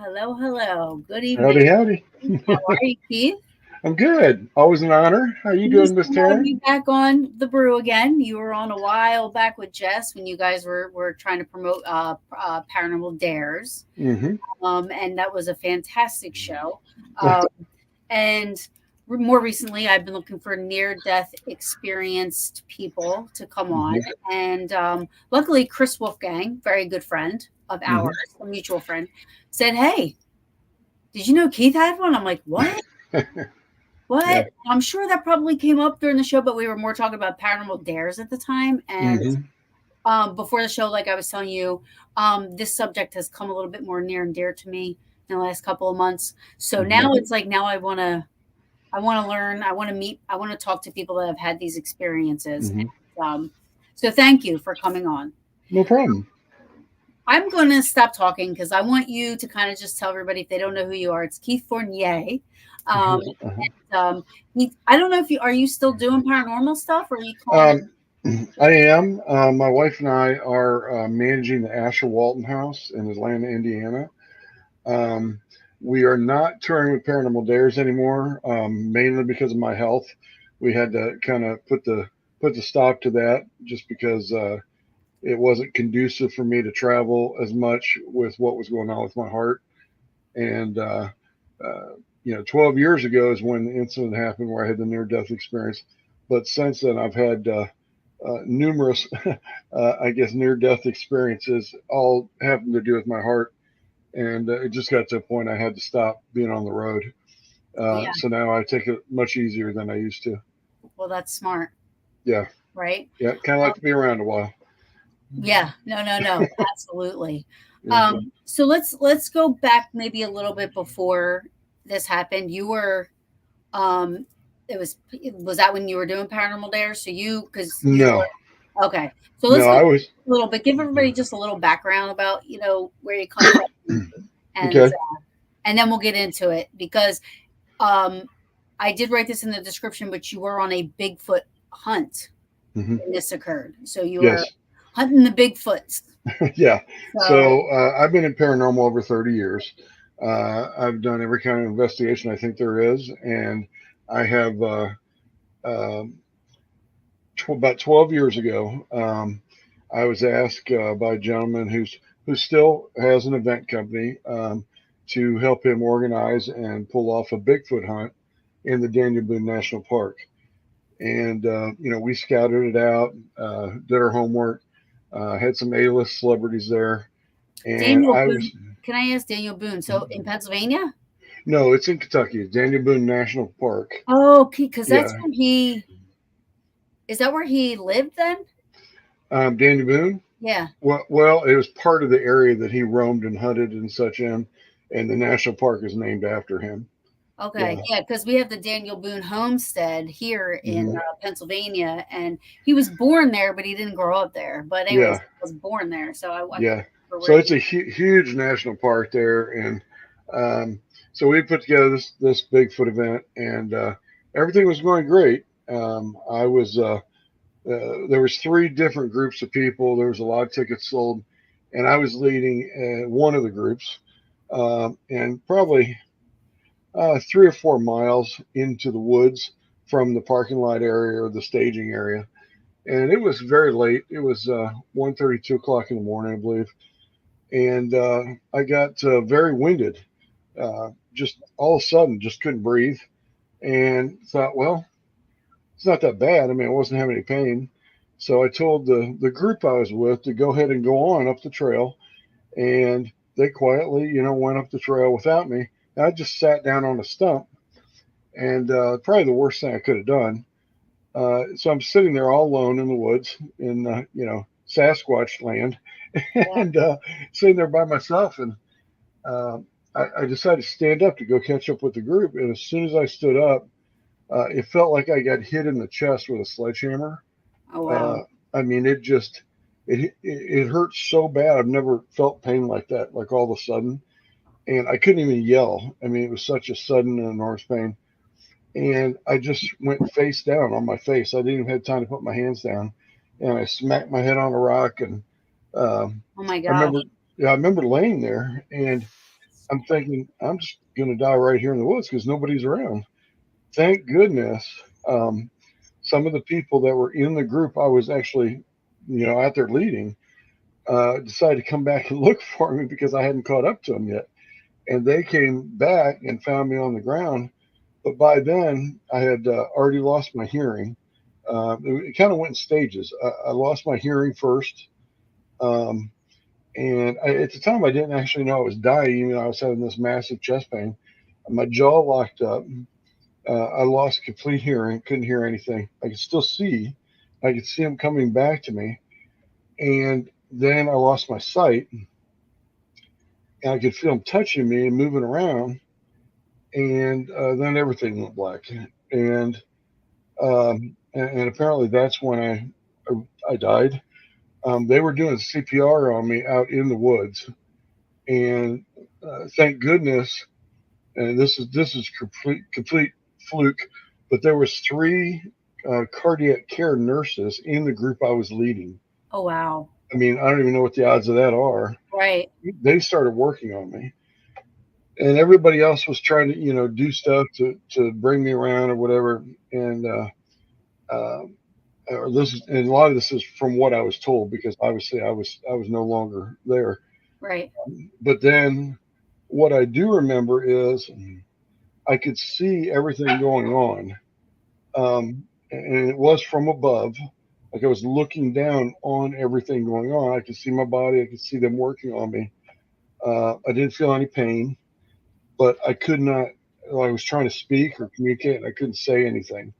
Hello. Good evening. Howdy, howdy. How are you, Keith? I'm good. Always an honor. How you Nice doing, Miss to have Taryn? you back on the brew again. You were on a while back with Jess when you guys were trying to promote Paranormal Dares, Mm-hmm. and that was a fantastic show. Um, and more recently, I've been looking for near-death experienced people to come on, Mm-hmm. and luckily, Chris Wolfgang, very good friend of ours, a mutual friend, said, "Hey, did you know Keith had one?" I'm like, "What? Yeah. What?" I'm sure that probably came up during the show, but we were more talking about Paranormal Dares at the time. And Mm-hmm. before the show, like I was telling you, this subject has come a little bit more near and dear to me in the last couple of months. So now it's like now I want to learn, I want to meet, I want to talk to people that have had these experiences. Mm-hmm. So thank you for coming on. No problem. I'm going to stop talking because I want you to kind of just tell everybody, if they don't know who you are, it's Keith Fournier. Um, I don't know if are you still doing paranormal stuff, or are you calling? I am. My wife and I are managing the Asher Walton House in Atlanta, Indiana. Um, we are not touring with Paranormal Dares anymore, mainly because of my health. We had to kind of put the stop to that just because it wasn't conducive for me to travel as much with what was going on with my heart. And uh, 12 years ago is when the incident happened where I had the near death experience. But since then, I've had numerous, I guess, near death experiences, all having to do with my heart. And it just got to a point I had to stop being on the road. Yeah. So now I take it much easier than I used to. Well, that's smart. Yeah. Right. Yeah. Kind of like to be around a while. Yeah. No. Absolutely. Yeah. So let's go back maybe a little bit before this happened. You were, was that when you were doing Paranormal Dare? So because you No. were, okay. So let's No, go I was. a little bit. Give everybody just a little background about where you come from, and Okay. And then we'll get into it because I did write this in the description, but you were on a Bigfoot hunt Mm-hmm. when this occurred. So you were Yes. hunting the Bigfoots. Yeah. So I've been in paranormal over 30 years. I've done every kind of investigation I think there is, and I have um, about 12 years ago. I was asked by a gentleman who still has an event company to help him organize and pull off a Bigfoot hunt in the Daniel Boone National Park. And we scouted it out, did our homework, had some A-list celebrities there, and Daniel I Boone. was Can I ask Daniel Boone? So in Pennsylvania? no, it's in Kentucky. It's Daniel Boone National Park. Oh, because Yeah, that's where is that where he lived then? Daniel Boone. Yeah. Well, it was part of the area that he roamed and hunted and such in, and the national park is named after him. Okay. Yeah. Yeah, because we have the Daniel Boone homestead here in Hmm. Pennsylvania, and he was born there, but he didn't grow up there. But anyways, Yeah. he was born there, so I couldn't Yeah. remember So where it's he. a huge national park there, and so we put together this Bigfoot event, and everything was going great. I was there was three different groups of people. There was a lot of tickets sold, and I was leading one of the groups, and probably 3 or 4 miles into the woods from the parking lot area or the staging area. And it was very late. It was 1:30, 2 o'clock in the morning, I believe. and I got very winded. Just all of a sudden, just couldn't breathe, and thought, well, it's not that bad. I mean, I wasn't having any pain. So I told the group I was with to go ahead and go on up the trail, and they quietly, went up the trail without me. And I just sat down on a stump, and probably the worst thing I could have done. So I'm sitting there all alone in the woods in Sasquatch land, Yeah. and sitting there by myself, and uh, I decided to stand up to go catch up with the group. And as soon as I stood up, it felt like I got hit in the chest with a sledgehammer. Oh Uh, wow. I mean, it hurt so bad. I've never felt pain like that, like all of a sudden, and I couldn't even yell. I mean, it was such a sudden and enormous pain, and I just went face down on my face. I didn't even have time to put my hands down, and I smacked my head on a rock. And um, Oh my I remember, gosh. yeah, I remember laying there, and I'm thinking I'm just gonna die right here in the woods because nobody's around. Thank goodness. Um, some of the people that were in the group I was actually, out there leading, decided to come back and look for me because I hadn't caught up to them yet. And they came back and found me on the ground. But by then, I had already lost my hearing. It kind of went in stages. I lost my hearing first. Um, and at the time, I didn't actually know I was dying, even though I was having this massive chest pain. My jaw locked up. I lost complete hearing, couldn't hear anything. I could still see. I could see them coming back to me. And then I lost my sight, and I could feel them touching me and moving around. And then everything went black. And apparently that's when I died. They were doing CPR on me out in the woods, and thank goodness. And this is complete fluke, but there was three cardiac care nurses in the group I was leading. Oh wow. I mean, I don't even know what the odds of that are. Right. They started working on me, and everybody else was trying to do stuff to bring me around or whatever. And uh, or this is and a lot of this is from what I was told because obviously I was no longer there. Right. But then what I do remember is I could see everything going on, and it was from above. Like I was looking down on everything going on. I could see my body. I could see them working on me. I didn't feel any pain, but I could not. I was trying to speak or communicate, and I couldn't say anything.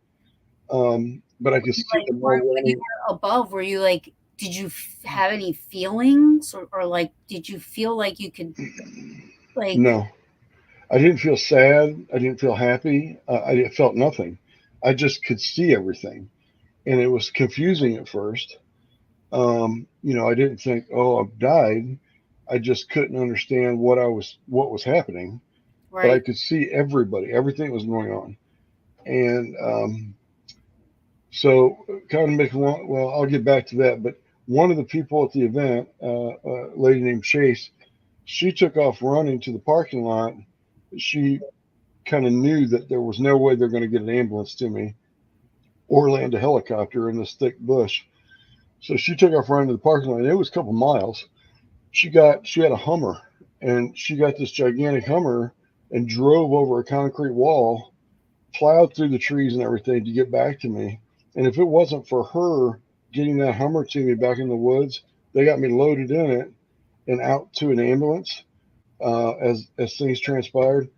But I could see Like them all when you running. were above, were you like, did you have any feelings, or like, did you feel like you could like, No, I didn't feel sad. I didn't feel happy. I felt nothing. I just could see everything, and it was confusing at first. I didn't think, oh, I've died. I just couldn't understand what was happening, but I right? could see everybody, everything that was going on. And so, kind of make long. Well, I'll get back to that. But one of the people at the event, a lady named Chase, she took off running to the parking lot. She kind of knew that there was no way they're going to get an ambulance to me or land a helicopter in this thick bush. So she took off running to the parking lot. And it was a couple miles. She had a Hummer, and she got this gigantic Hummer and drove over a concrete wall, plowed through the trees and everything to get back to me. And if it wasn't for her getting that Hummer to me back in the woods, they got me loaded in it and out to an ambulance. As things transpired,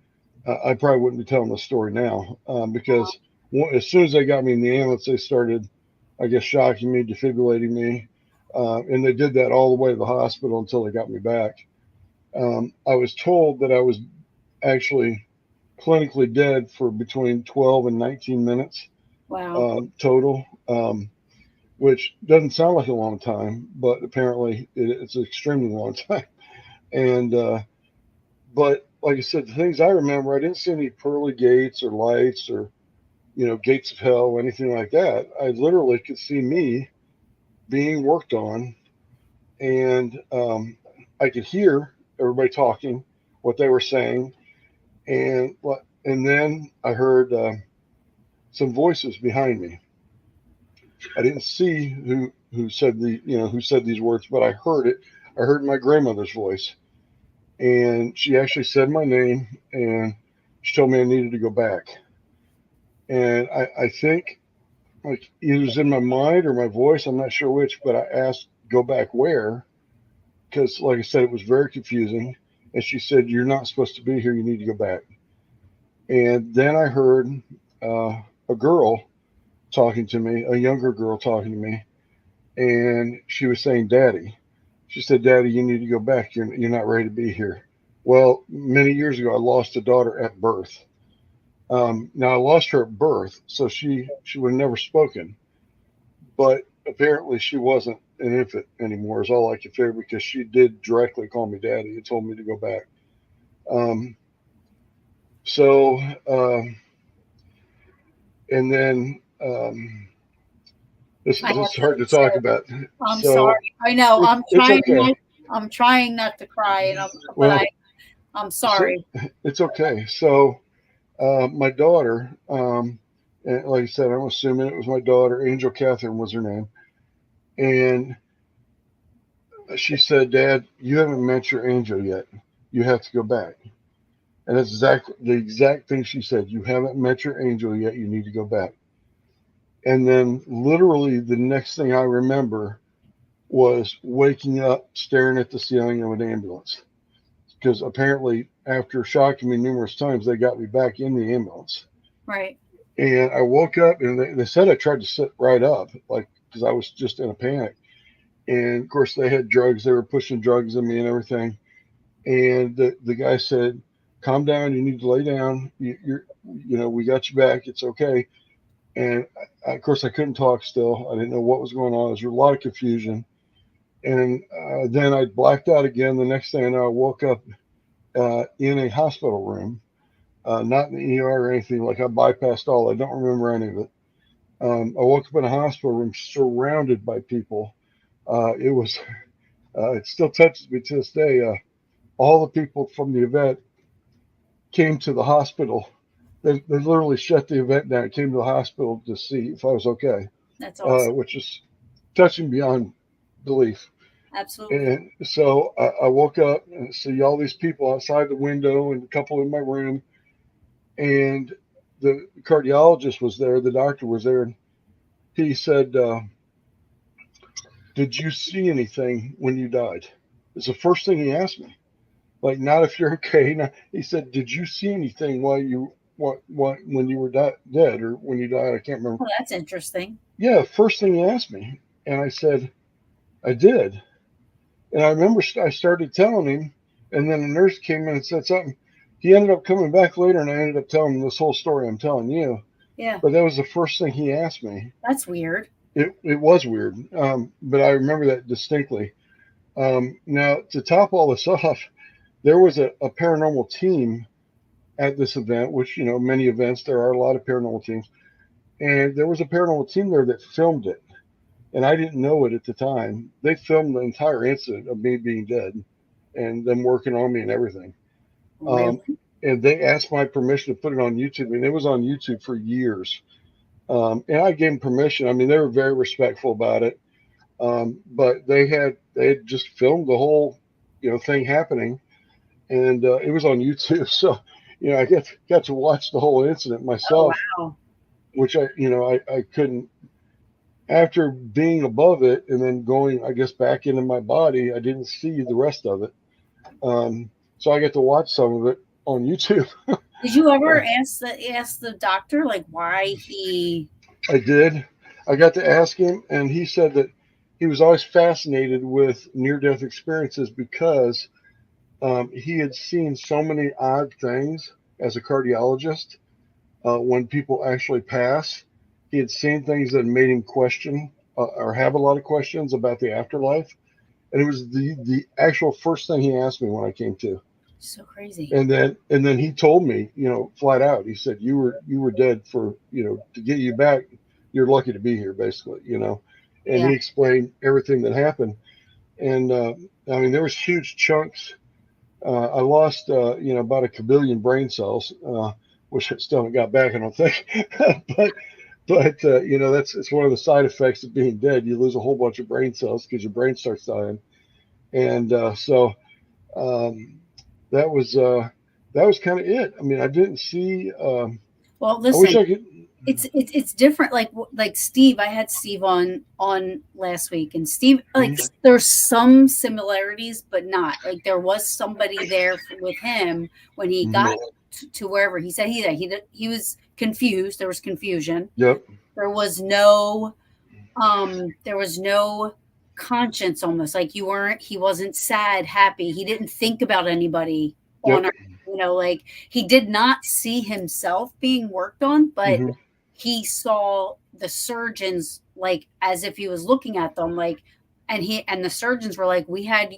I probably wouldn't be telling the story now because as soon as they got me in the ambulance, they started, I guess, shocking me, defibrillating me, and they did that all the way to the hospital until they got me back. I was told that I was actually clinically dead for between 12 and 19 minutes Wow. total, which doesn't sound like a long time, but apparently it's an extremely long time. And but like I said, the things I remember, I didn't see any pearly gates or lights or gates of hell or anything like that. I literally could see me being worked on, and I could hear everybody talking, what they were saying, and then I heard some voices behind me. I didn't see who said these words, but I heard it. I heard my grandmother's voice, and she actually said my name, and she told me I needed to go back. And I think like either it was in my mind or my voice, I'm not sure which, but I asked, go back where? Because, like I said, it was very confusing. And she said, you're not supposed to be here. You need to go back. And then I heard a girl talking to me, a younger girl talking to me, and she was saying, Daddy. She said, Daddy, you need to go back. You're not ready to be here. Well, many years ago, I lost a daughter at birth. Now, I lost her at birth, so she would have never spoken. But apparently, she wasn't an infant anymore, is all I could figure, because she did directly call me Daddy and told me to go back. Um, so, and then I this have is hard to to say, talk about. I'm So sorry. I know. it's okay. I'm trying not to cry, but Well, I'm so sorry. it's okay. So my daughter, and like I said, I'm assuming it was my daughter, Angel Catherine was her name, and she said, Dad, you haven't met your angel yet. You have to go back. And that's exactly the exact thing she said. You haven't met your angel yet. You need to go back. And then literally the next thing I remember was waking up staring at the ceiling of an ambulance. Because apparently, after shocking me numerous times, they got me back in the ambulance. Right. And I woke up, and they said I tried to sit right up, like, because I was just in a panic. And of course, they had drugs. They were pushing drugs in me and everything. And the guy said, "Calm down. You need to lay down. We got you back. It's okay." And of course, I couldn't talk still. I didn't know what was going on. There was a lot of confusion. And then I blacked out again. The next thing I know, I woke up in a hospital room, not in the ER or anything. Like, I bypassed all. I don't remember any of it. I woke up in a hospital room surrounded by people. It was. It still touches me to this day. All the people from the event came to the hospital. They literally shut the event down. Came to the hospital to see if I was okay, That's awesome. which is touching beyond belief. Absolutely. And so I woke up and see all these people outside the window and a couple in my room. And the cardiologist was there, the doctor was there, and he said, did you see anything when you died? It's the first thing he asked me. Like, not if you're okay. Now, he said, did you see anything while you what when you were dead, or when you died? I can't remember. Oh, that's interesting. Yeah, first thing he asked me. And I said, I did. And I remember I started telling him, and then the nurse came in and said something. He ended up coming back later, and I ended up telling him this whole story I'm telling you. Yeah. But that was the first thing he asked me. That's weird. It was weird, but I remember that distinctly. Now, to top all this off, there was a paranormal team at this event, which, many events, there are a lot of paranormal teams. And there was a paranormal team there that filmed it. And I didn't know it at the time. They filmed the entire incident of me being dead and them working on me and everything. Really? And they asked my permission to put it on YouTube, and it was on YouTube for years. And I gave them permission. I mean, they were very respectful about it. But they had just filmed the whole, thing happening, and it was on YouTube. So, I got to watch the whole incident Oh, myself, wow. which I couldn't. After being above it and then going, I guess, back into my body, I didn't see the rest of it. So I get to watch some of it on YouTube. Did you ever ask the doctor like why he? I did. I got to ask him, and he said that he was always fascinated with near-death experiences because he had seen so many odd things as a cardiologist. When people actually pass, he had seen things that made him question or have a lot of questions about the afterlife. And it was the actual first thing he asked me when I came to. So crazy. And then he told me, flat out. He said, you were dead for, to get you back. You're lucky to be here, basically. And Yeah. he explained everything that happened. And I mean, there was huge chunks. I lost, about a kabillion brain cells, which I still haven't got back, I don't think. but it's one of the side effects of being dead. You lose a whole bunch of brain cells because your brain starts dying. And so um, that was kind of it. I mean, I didn't see. Well, I wish listen, I could. it's different. Like Steve, I had Steve on last week, and Steve, like, Mhm. there's some similarities, but not like there was somebody there with him when he Mhm. got to wherever he said he was confused. There was confusion. Yep. There was there was no conscience, almost like he wasn't sad, happy, he didn't think about anybody on Yep. earth, like he did not see himself being worked on, but Hmm. he saw the surgeons like as if he was looking at them, like, and the surgeons were like, we had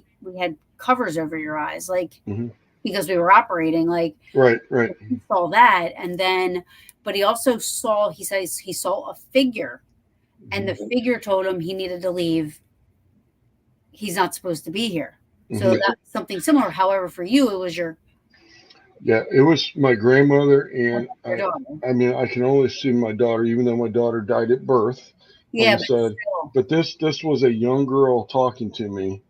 covers over your eyes, like, Hmm. because we were operating, like, Right. Right. he saw that. And then, but he also saw, he says he saw a figure, and the Hmm. figure told him he needed to leave. He's not supposed to be here. So Hmm. that's something similar. However, for you, it was Yeah, it was my grandmother, and your daughter. I mean, I can only see my daughter, even though my daughter died at birth, like Yeah, I but said. still, But this was a young girl talking to me,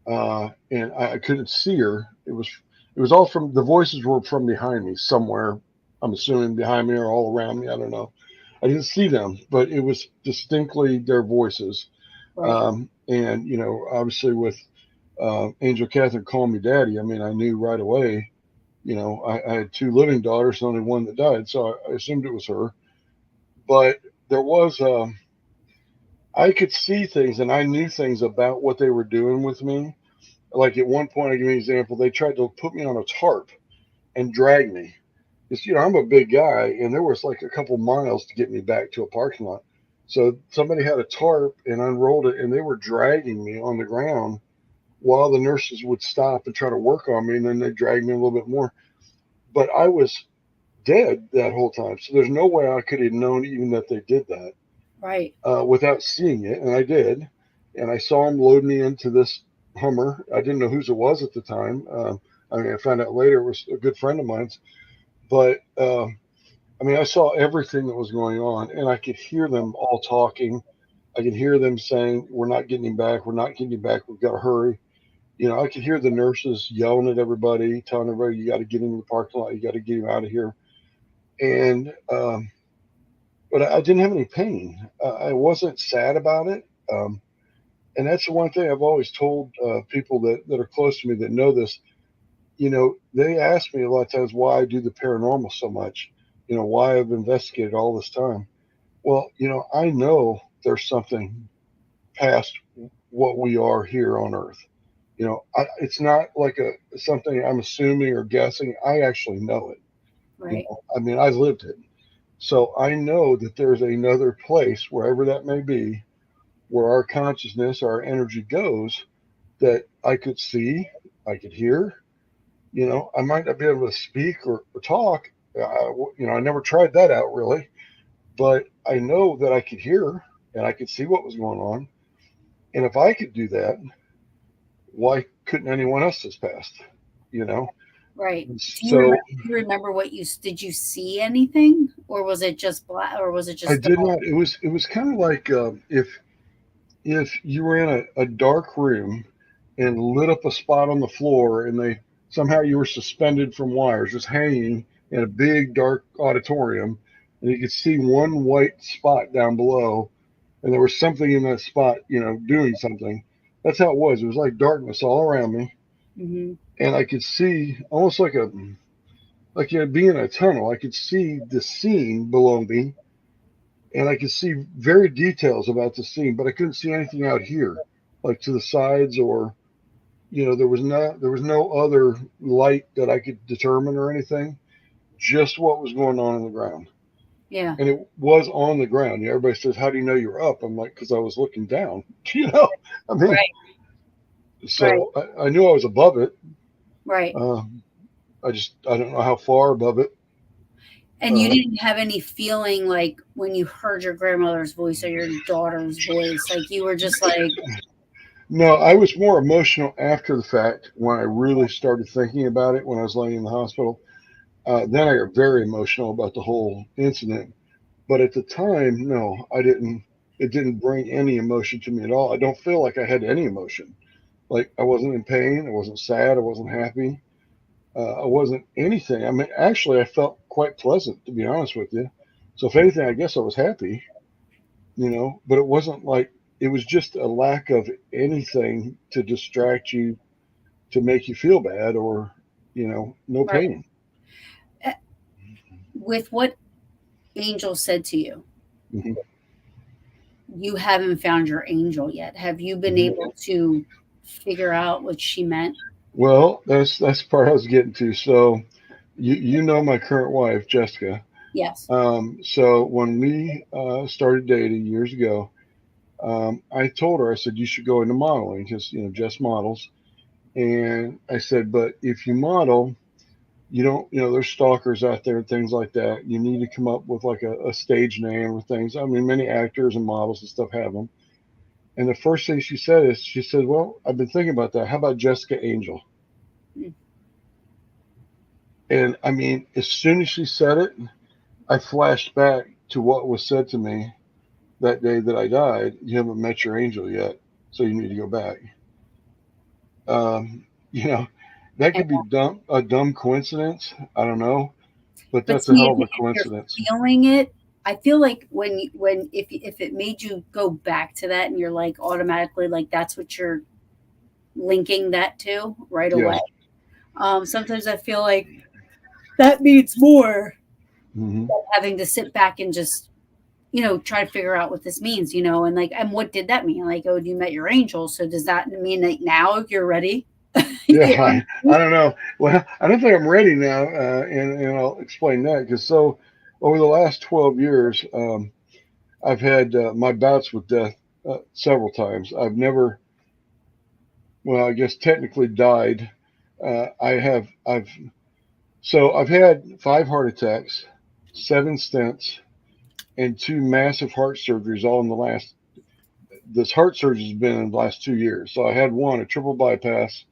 and I couldn't see her. It was all from the voices were from behind me somewhere. I'm assuming behind me or all around me. I don't know. I didn't see them, but it was distinctly their voices. right, And obviously with Angel Catherine calling me daddy, I mean, I knew right away. I had two living daughters, only one that died, so I assumed it was her. But there was, I could see things, and I knew things about what they were doing with me. Like at one point, I'll give you an example. They tried to put me on a tarp and drag me. Because, I'm a big guy, and there was like a couple miles to get me back to a parking lot. So somebody had a tarp and unrolled it, and they were dragging me on the ground while the nurses would stop and try to work on me, and then they dragged me a little bit more. But I was dead that whole time, so there's no way I could have known even that they did that right, without seeing it, and I did. And I saw them load me into this Hummer. I didn't know whose it was at the time. I mean, I found out later it was a good friend of mine's. But I mean, I saw everything that was going on, and I could hear them all talking. I could hear them saying, "We're not getting him back. We're not getting him back. We've got to hurry." I could hear the nurses yelling at everybody, telling everybody, "You got to get him in the parking lot. You got to get him out of here." And but I didn't have any pain. I wasn't sad about it. And that's the one thing I've always told people that are close to me that know this. They ask me a lot of times why I do the paranormal so much. Why I've investigated all this time. Well, I know there's something past what we are here on Earth. It's not like something I'm assuming or guessing. I actually know it. right, I mean, I lived it. So I know that there's another place, wherever that may be, where our consciousness, our energy goes, that I could see, I could hear. I might not be able to speak or talk. I never tried that out really, but I know that I could hear and I could see what was going on. And if I could do that, why couldn't anyone else this past? You know? right. So Do you remember what you did? You see anything, or was it just black, or was it I just did dark? not. It was kind of like if you were in a dark room and lit up a spot on the floor and they somehow you were suspended from wires just hanging in a big dark auditorium and you could see one white spot down below and there was something in that spot doing something. That's how it was like darkness all around me, Hmm. and I could see almost like being in a tunnel. I could see the scene below me and I could see very details about the scene, but I couldn't see anything out here, like to the sides or there was no other light that I could determine or anything. Just what was going on the ground, Yeah, and it was on the ground. Everybody says, "How do you know you're up?" I'm like, "Because I was looking down." You know, I mean, right, right, so I knew I was above it. right. Uh, I don't know how far above it. And you Uh, didn't have any feeling like when you heard your grandmother's voice or your daughter's voice, like you were just like, no, I was more emotional after the fact when I really started thinking about it when I was laying in the hospital. Then I got very emotional about the whole incident. But at the time, no, I didn't. It didn't bring any emotion to me at all. I don't feel like I had any emotion. Like I wasn't in pain, I wasn't sad, I wasn't happy, I wasn't anything. I mean, actually, I felt quite pleasant, to be honest with you. So if anything, I guess I was happy, but it wasn't like it was just a lack of anything to distract you, to make you feel bad, or no Right. pain. Eh, with what Angel said to you, Hmm. you haven't found your angel yet. Have you been Hmm. able to figure out what she meant? Well, that's the part I was getting to. So you know my current wife, Jessica. Yes. So when we started dating years ago, I told her, I said, you should go into modeling because, Jess models. And I said, but if you model, you don't, there's stalkers out there and things like that. You need to come up with like a stage name or things. I mean, many actors and models and stuff have them. And the first thing she said is, she said, well, I've been thinking about that. How about Jessica Angel? Mm. And I mean, as soon as she said it, I flashed back to what was said to me that day that I died. You haven't met your angel yet, so you need to go back. Um, you know, that And, could be a dumb coincidence. I don't know, but but that's a see, hell if, of a if you're coincidence. feeling it, I feel like when if it made you go back to that and you're like automatically like that's what you're linking that to right away. Yes. Sometimes I feel like that means more Hmm. than having to sit back and just try to figure out what this means, and like, and what did that mean? Like, oh, you met your angel. So does that mean that now you're ready? Yeah, You know? I don't know. Well, I don't think I'm ready now, and I'll explain that because over the last 12 years, I've had my bouts with death several times. I've never, well, I guess technically died. I've had 5 heart attacks, 7 stents, and 2 massive heart surgeries all in the last. This heart surgery has been in the last 2 years. So I had one, a triple bypass.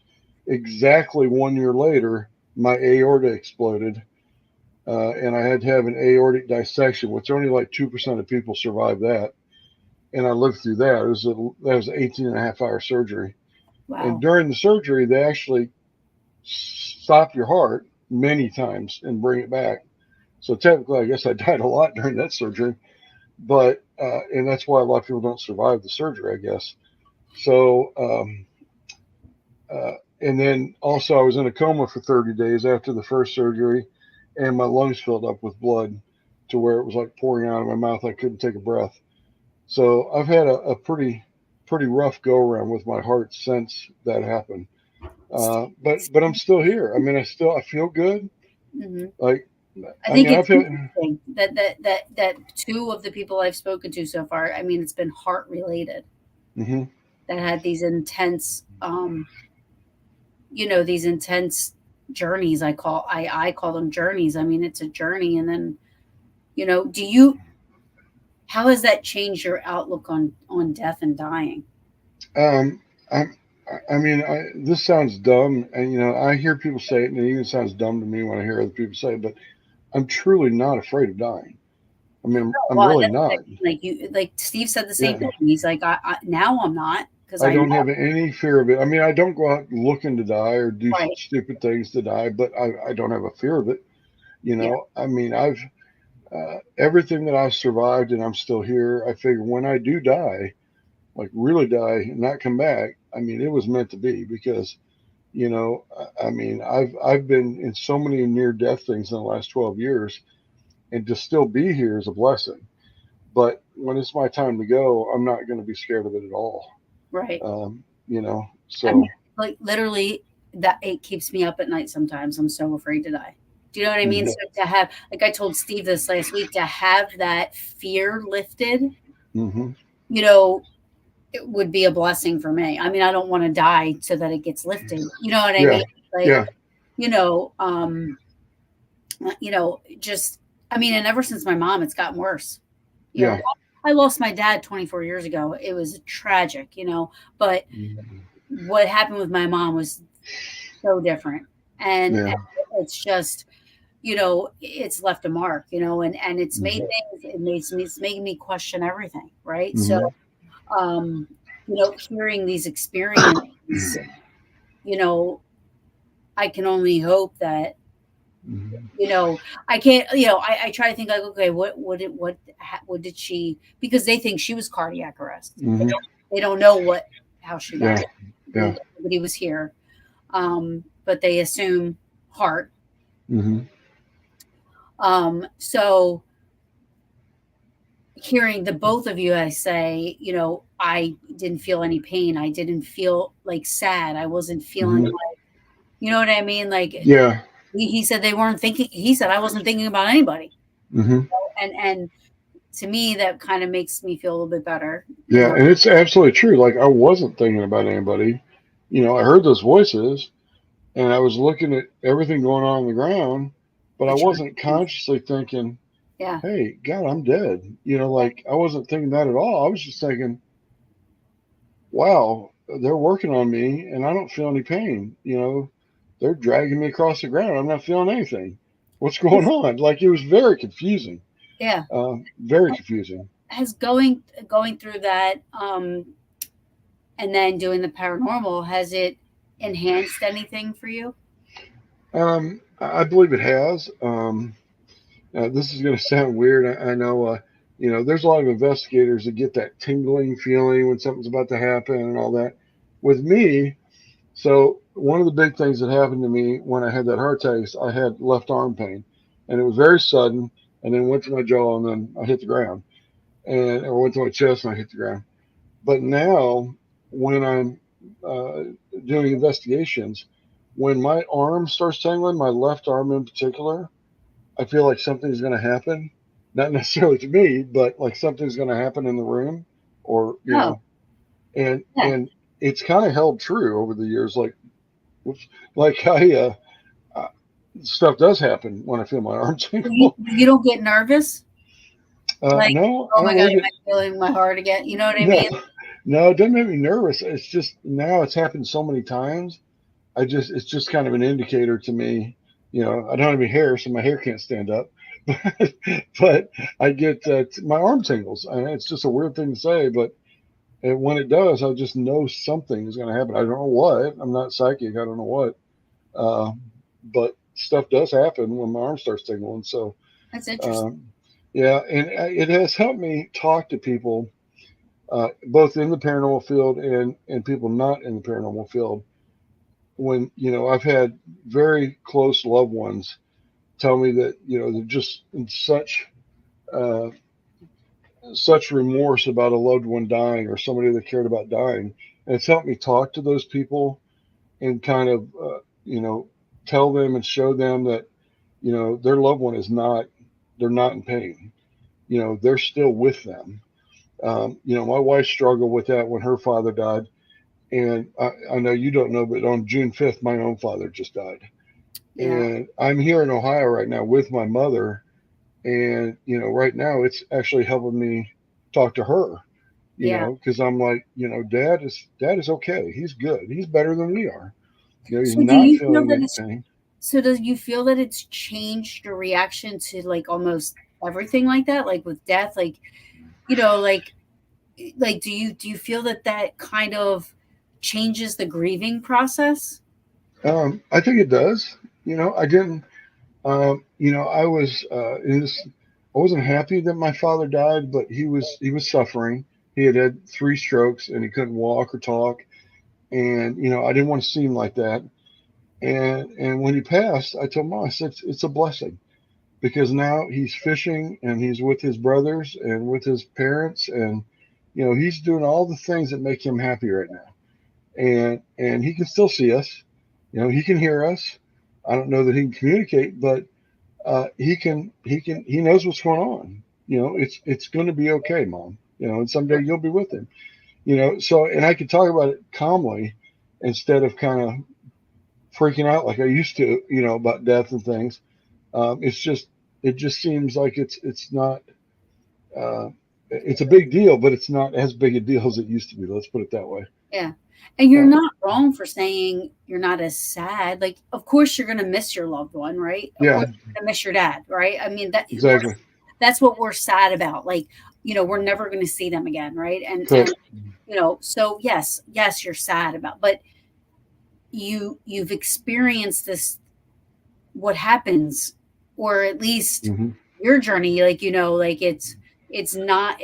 Exactly 1 year later, my aorta exploded, and I had to have an aortic dissection, which only like 2% of people survive that. And I lived through that. That was an 18 and a half hour surgery. And Wow. during the surgery, they actually stop your heart many times and bring it back. So technically, I guess I died a lot during that surgery, but and that's why a lot of people don't survive the surgery, I guess. So uh, and then also I was in a coma for 30 days after the first surgery, and my lungs filled up with blood to where it was like pouring out of my mouth. I couldn't take a breath. So I've had a pretty rough go around with my heart since that happened. But I'm still here. I mean, I feel good. Hmm. Like I I think mean, it's I've had. interesting that two of the people I've spoken to so far, I mean, it's been heart related Hmm. that had these intense, these intense journeys. I call them journeys. I mean, it's a journey, and then do you how has that changed your outlook on death and dying? Um, I, I mean, this sounds dumb, and I hear people say it, and it even sounds dumb to me when I hear other people say it. But I'm truly not afraid of dying. I mean, I'm Well, really that's not. like you like Steve said the same Yeah, thing. He's like, I now I'm not because I I don't know. have any fear of it. I mean, I don't go out looking to die or do Right. stupid things to die, but I don't have a fear of it. Yeah. I mean, I've everything that I've survived, and I'm still here. I figure when I do die, like really die and not come back, I mean, it was meant to be because I mean, I've been in so many near death things in the last 12 years, and to still be here is a blessing. But when it's my time to go, I'm not going to be scared of it at all. Right. I mean, So. like literally, that it keeps me up at night sometimes. I'm so afraid to die. Do you know what I mean? Mhm. So to have, like I told Steve this last week, to have that fear lifted, Hmm. you know, it would be a blessing for me. I mean, I don't want to die so that it gets lifted. You know what I Yeah, mean? Like, yeah, you know, um, just I mean, and ever since my mom, it's gotten worse. You know, yeah, I lost my dad 24 years ago. It was tragic, but what happened with my mom was so different. And yeah. it's just, it's left a mark, and it's made Hmm. things, it's making me question everything, right? So, Hmm. hearing these experiences. So, you know, I can only hope that, Mhm. you know, I can't, you know, I try to think like, okay, what did she, because they think she was cardiac arrest. Mhm. They don't know how she Yeah. died. Yeah. Nobody was here. But they assume heart. Mhm. So hearing the both of you, I say, you know, I didn't feel any pain. I didn't feel like sad. I wasn't feeling Mhm. like, you know what I mean? Like Yeah. he said they weren't thinking. He said I wasn't thinking about anybody. Mhm. And to me, that kind of makes me feel a little bit better. You Yeah, know, and it's absolutely true. Like I wasn't thinking about anybody. I heard those voices, and I was looking at everything going on the ground, but I but you're, wasn't consciously thinking, yeah, "Hey, God, I'm dead." Like I wasn't thinking that at all. I was just thinking, "Wow, they're working on me, and I don't feel any pain." They're dragging me across the ground. I'm not feeling anything. What's going on? Like it was very confusing. yeah. Very confusing. Has going through that, and then doing the paranormal, has it enhanced anything for you? I believe it has. This is going to sound weird. I know. There's a lot of investigators that get that tingling feeling when something's about to happen and all that. With me, so one of the big things that happened to me when I had that heart attack is I had left arm pain, and it was very sudden, and then went to my jaw, and then I hit the ground, and or went to my chest and I hit the ground. But now, when I'm uh, doing investigations, when my arm starts tingling, my left arm in particular, I feel like something's going to happen. Not necessarily to me, but like something's going to happen in the room, or Oh, and yeah. and it's kind of held true over the years. Whoops, like uh, stuff does happen when I feel my arm tingle. You don't get nervous? Like, No, I oh my don't god, really am get I feeling my heart again? You know what I no, mean? no. It doesn't make me nervous. It's just now it's happened so many times. It's just kind of an indicator to me. I don't have any hair, so my hair can't stand up. But I get my arm tingles. I mean, it's just a weird thing to say, but when it does, I just know something is going to happen. I don't know what. I'm not psychic. I don't know what. Uh, but stuff does happen when my arm starts tingling. So, That's interesting. um, yeah, and it has helped me talk to people, both in the paranormal field and people not in the paranormal field. When I've had very close loved ones tell me that they're just in uh, such remorse about a loved one dying or somebody they cared about dying, and it's helped me talk to those people and kind of tell them and show them that their loved one is not they're not in pain. They're still with them. My wife struggled with that when her father died, and I know you don't know, but on June 5th, my own father just died. Yeah, And I'm here in Ohio right now with my mother, and right now it's actually helping me talk to her. yeah. Because I'm like, dad is okay. He's good. He's better than we are. He's So do not you feel feeling that any it's pain. so does you feel that it's changed your reaction to like almost everything like that, like with death, like, you know, like do you feel that that kind of changes the grieving process? I think it does. I didn't. I was in this. I wasn't happy that my father died, but he was suffering. He had had 3 strokes and he couldn't walk or talk, and I didn't want to seem like that. And when he passed, I told Mom, I said it's a blessing because now he's fishing and he's with his brothers and with his parents, and he's doing all the things that make him happy right now. And he can still see us. He can hear us. I don't know that he can communicate, but he knows what's going on. It's going to be okay, Mom. And someday you'll be with him. So and I could talk about it calmly instead of kind of freaking out like I used to, about death and things. It just seems like it's not. Uh, it's a big deal, but it's not as big a deal as it used to be. Let's put it that way. Yeah. And you're Uh, not wrong for saying you're not as sad. Like, of course you're gonna miss your loved one, right? Of yeah, course you're gonna miss your dad, right? I mean exactly. that's what we're sad about. Like, we're never gonna see them again, right? And Correct. so yes, you're sad about, but you've experienced this, what happens, or at least Mm-hmm. your journey, like, like it's not,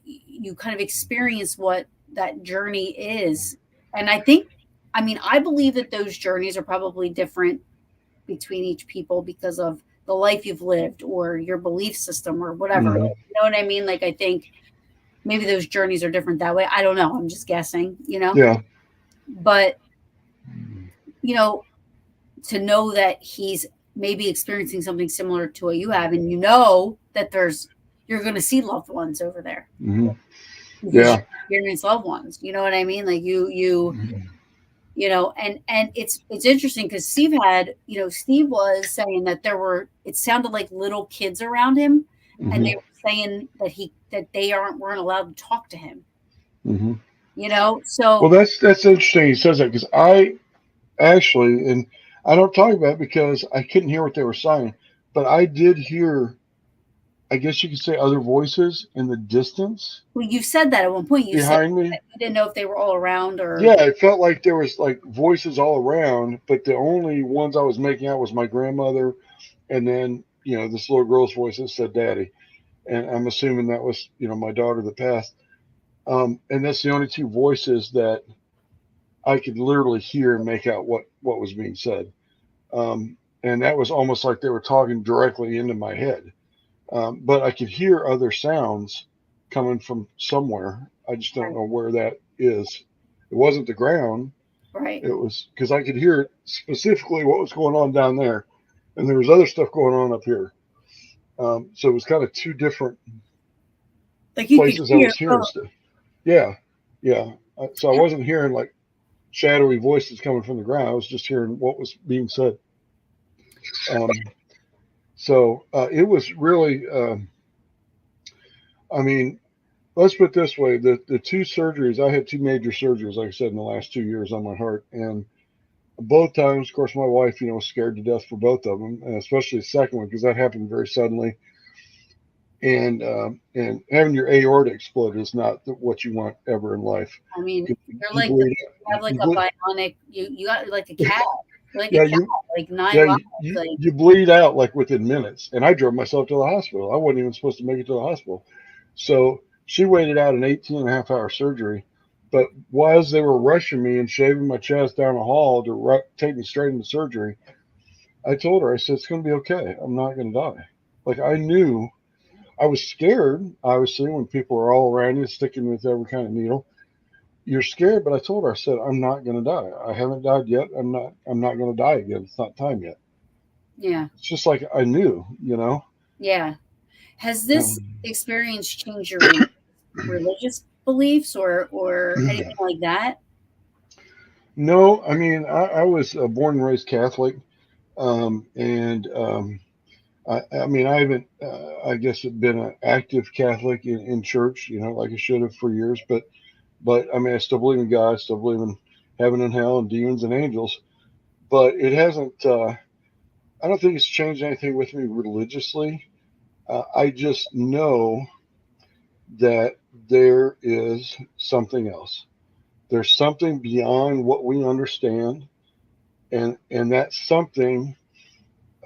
you kind of experience what that journey is. And I think, I mean, I believe that those journeys are probably different between each people because of the life you've lived or your belief system or whatever. Mm-hmm. You know what I mean? Like, I think maybe those journeys are different that way. I don't know. I'm just guessing. Yeah. But, you know, to know that he's maybe experiencing something similar to what you have, and that you're going to see loved ones over there Mm-hmm. because you Yeah. experience loved ones. You know what I mean? Like and it's interesting because Steve was saying that it sounded like little kids around him, and Mm-hmm. they were saying that they weren't allowed to talk to him. Mm-hmm. Well, So that's interesting. He says that because I actually, and I don't talk about it because I couldn't hear what they were saying, but I did hear. I guess you could say other voices in the distance well, you said that at one point. You said behind me. that you didn't know if they were all around or Yeah, it felt like there was like voices all around, but the only ones I was making out was my grandmother, and then this little girl's voice that said "daddy," and I'm assuming that was my daughter that passed. And that's the only two voices that I could literally hear and make out what was being said. And that was almost like they were talking directly into my head. But I could hear other sounds coming from somewhere. I just don't right, know where that is. It wasn't the ground. right. It was because I could hear it specifically what was going on down there, and there was other stuff going on up here. So it was kind of two different Like you could places I hear was hearing both. stuff. Yeah, yeah. So I wasn't hearing like shadowy voices coming from the ground. I was just hearing what was being said. Um, so it was really. I mean, let's put it this way: the two surgeries I had two major surgeries, like I said, in the last 2 years on my heart, and both times, of course, my wife, was scared to death for both of them, and especially the second one because that happened very suddenly. And having your aorta explode is not what you want ever in life. I mean, you're You like bleed. you have like You a bleed. bionic. You got like a cat. You're like a Yeah, cat, you. like nine Yeah, lives. you Like you bleed out like within minutes, and I drove myself to the hospital. I wasn't even supposed to make it to the hospital, so she waited out an 18 and a half hour surgery. But while they were rushing me and shaving my chest down the hall to take me straight into surgery, I told her, I said, it's going to be okay. I'm not going to die. Like I knew I was scared, obviously, when people are all around you sticking with every kind of needle. You're scared, but I told her, I said, I'm not going to die. I haven't died yet. I'm not going to die again. It's not time yet. yeah, It's just like I knew. yeah. Has this Um, experience changed your religious beliefs or anything like that? no, I mean, I was born and raised Catholic. And I mean, I haven't, I guess, been an active Catholic in church, like I should have for years. But I mean, I still believe in God. I still believe in heaven and hell and demons and angels. But it hasn't. I don't think it's changed anything with me religiously. I just know that there is something else. There's something beyond what we understand, and that something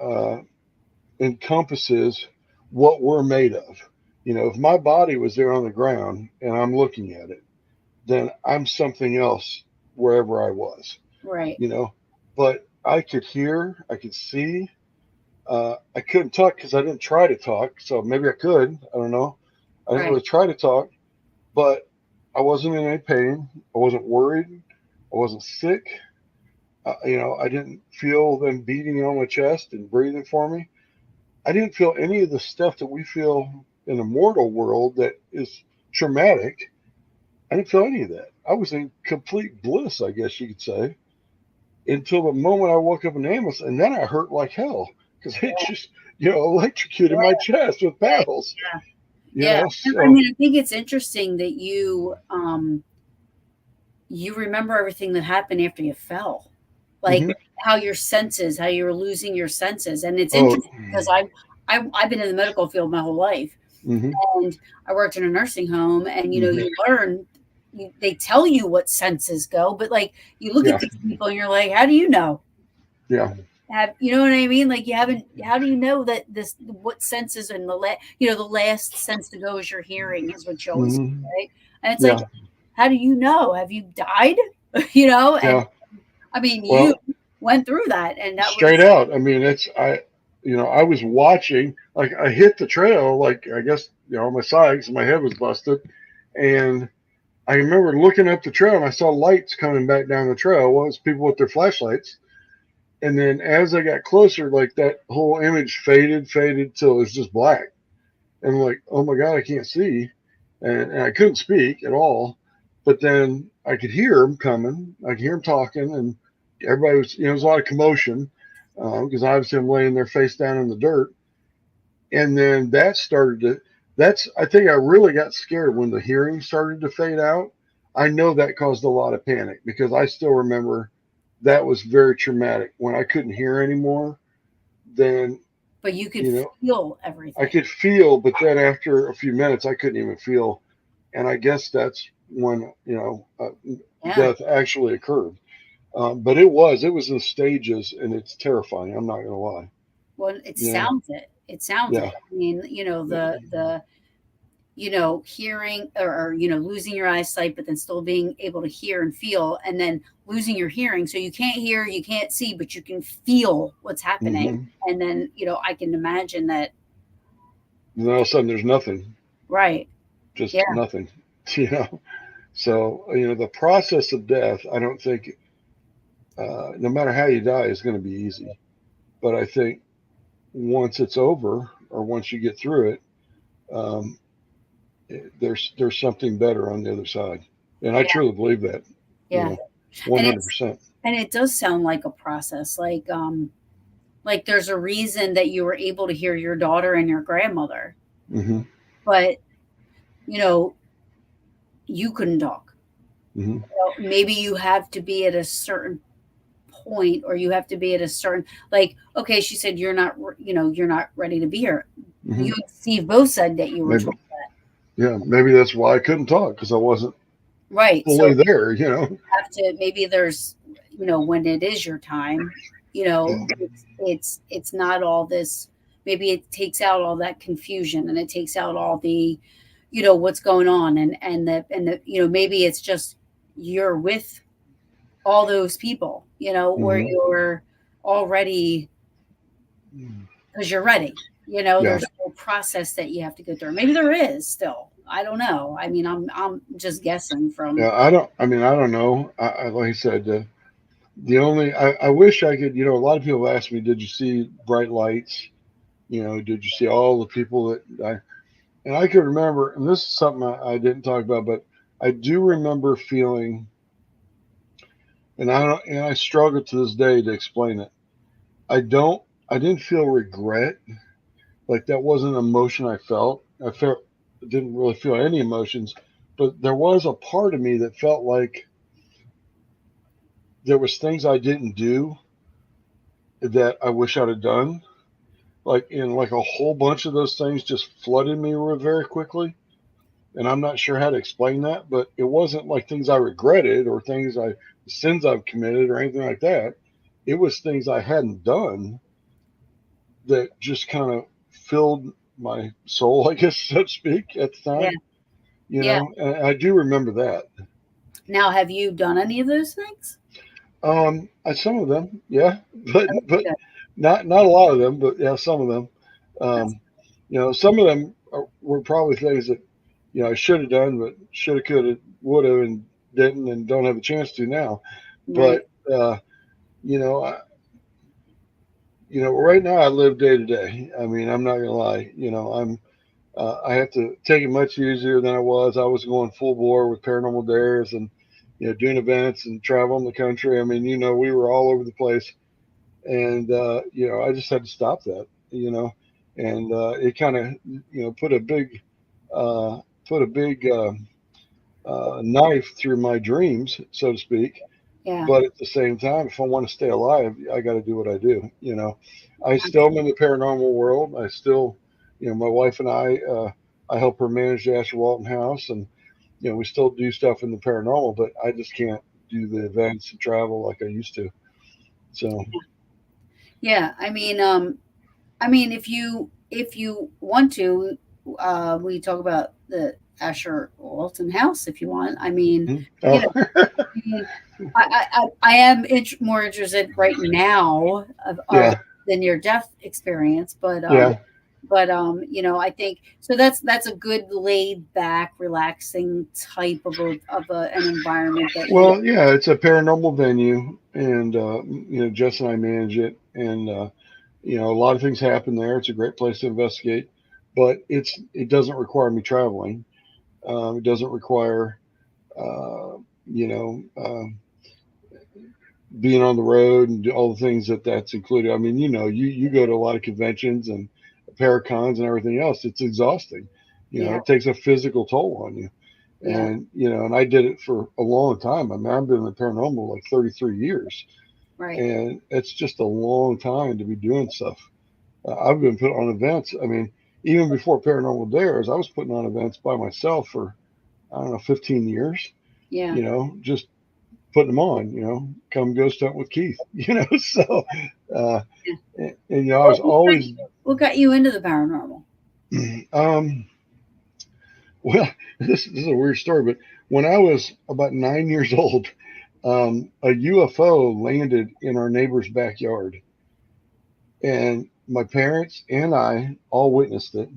uh, encompasses what we're made of. If my body was there on the ground and I'm looking at it, then I'm something else wherever I was. Right, You know, but I could hear, I could see. I couldn't talk because I didn't try to talk. So maybe I could. I don't know. I didn't right, really try to talk, but I wasn't in any pain. I wasn't worried. I wasn't sick. I didn't feel them beating on my chest and breathing for me. I didn't feel any of the stuff that we feel in the mortal world that is traumatic. I didn't feel any of that. I was in complete bliss, I guess you could say, until the moment I woke up in the ambulance, and then I hurt like hell because it just, electrocuted my chest with yeah, paddles. yeah. I So mean, I think it's interesting that you remember everything that happened after you fell, like hmm how you were losing your senses, and it's oh, interesting because I've been in the medical field my whole life, hmm and I worked in a nursing home, and hmm you learn. they tell you what senses go, but like you look at Yeah. these people and you're like, how do you know? Yeah. Have you know what I mean? Like you haven't. How do you know that this what senses and the last sense to go is your hearing is what you always say, Hmm. right? And it's like, Yeah. how do you know? Have you died? You know, and Yeah. I mean, you Well, went through that, and that straight was out. I mean, I was watching, like I hit the trail, like I guess, on my side because my head was busted. And I remember looking up the trail and I saw lights coming back down the trail. Well, it's people with their flashlights. And then as I got closer, like that whole image faded till it was just black. And I'm like, oh my God, I can't see. And I couldn't speak at all. But then I could hear them coming. I could hear them talking. And everybody was, there was a lot of commotion because obviously I'm laying there face down in the dirt. And then I think I really got scared when the hearing started to fade out. I know that caused a lot of panic because I still remember that was very traumatic. When I couldn't hear anymore, then, but you could you know, feel I everything. could feel, but then after a few minutes, I couldn't even feel. And I guess that's when, Yeah. death actually occurred. But it was in stages and it's terrifying. I'm not going to lie. Well, it You know, sounds it. It sounds it. yeah. I mean, hearing or losing your eyesight, but then still being able to hear and feel, and then losing your hearing. So you can't hear, you can't see, but you can feel what's happening. Hmm. And then, I can imagine that. And then all of a sudden there's nothing, Right. just Yeah. nothing, you know. So, the process of death, I don't think, no matter how you die, is going to be easy. But I think once it's over or once you get through it, um, there's something better on the other side. And I Yeah. truly believe that, you Yeah. know, And it's, 100%. and it does sound like a process. Like there's a reason that you were able to hear your daughter and your grandmother, Hmm. but, you know, you couldn't talk. Hmm. Maybe you have to be at a certain point, or you have to be at a certain, like, okay, she said you're not ready to be here. Hmm. You and Steve both said that you were Maybe, told. yeah, maybe that's why I couldn't talk because I wasn't Right. So fully there, have to, maybe there's, when it is your time, Yeah. it's not all this. Maybe it takes out all that confusion, and it takes out all the, what's going on, and the maybe it's just you're with all those people, or Hmm. you're already, because you're ready. Yeah. There's no process that you have to go through. Maybe there is still. I don't know. I mean, I'm just guessing from. Yeah. I don't know. Like I said, I wish I could, a lot of people ask me, did you see bright lights? Did you see all the people and I could remember, and this is something I didn't talk about, but I do remember feeling, and I struggle to this day to explain it. I don't, I didn't feel regret. Like that wasn't an emotion I felt. Didn't really feel any emotions, but there was a part of me that felt like there was things I didn't do that I wish I'd have done. Like a whole bunch of those things just flooded me very quickly. And I'm not sure how to explain that, but it wasn't like things I regretted or sins I've committed or anything like that. It was things I hadn't done that just kind of filled my soul, I guess, so to speak, at the Yeah. time. Yeah. And I do remember that. Now, have you done any of those things? Some of them, yeah, but Okay, but good. not a lot of them, but yeah, some of them. That's Um, some of them were probably things that I should have done, but should have, could have, would have, and didn't, and don't have a chance to now. right. But you know, I, right now I live day to day. I mean, I'm not gonna lie. I have to take it much easier than I was. I was going full bore with Paranormal Dares and doing events and traveling the country. I mean, we were all over the place, and I just had to stop that. And it kind of put a big uh, put a big knife through my dreams, so to speak. Yeah. But at the same time, if I want to stay alive, I got to do what I do. I still am in the paranormal world. I still, my wife and I help her manage the Asher Walton house, and we still do stuff in the paranormal, but I just can't do the events and travel like I used to. So Yeah, I mean, if you want to, we talk about the Asher Walton House if you want. I mean, you oh know, I mean, I am more interested right now of yeah, the near death experience, yeah. I think so. That's a good laid back, relaxing type of an environment that you. Well, yeah, it's a paranormal venue, and Jess and I manage it, and a lot of things happen there. It's a great place to investigate, but it doesn't require me traveling. It doesn't require uh, you know being on the road and do all the things that's included. I mean, you go to a lot of conventions and paracons and everything else. It's exhausting. Yeah, It takes a physical toll on you. yeah, And I did it for a long time. I mean, I've been in the paranormal like 33 years, right. and it's just a long time to be doing stuff. I've been put on events. I mean, even before Paranormal Dares, I was putting on events by myself for, I don't know, 15 years, Yeah. just putting them on, come ghost hunt with Keith, so, uh, Yeah. I was always, What got you into the paranormal? um, well, this is a weird story, but when I was about 9 years old, a UFO landed in our neighbor's backyard, and my parents and I all witnessed it,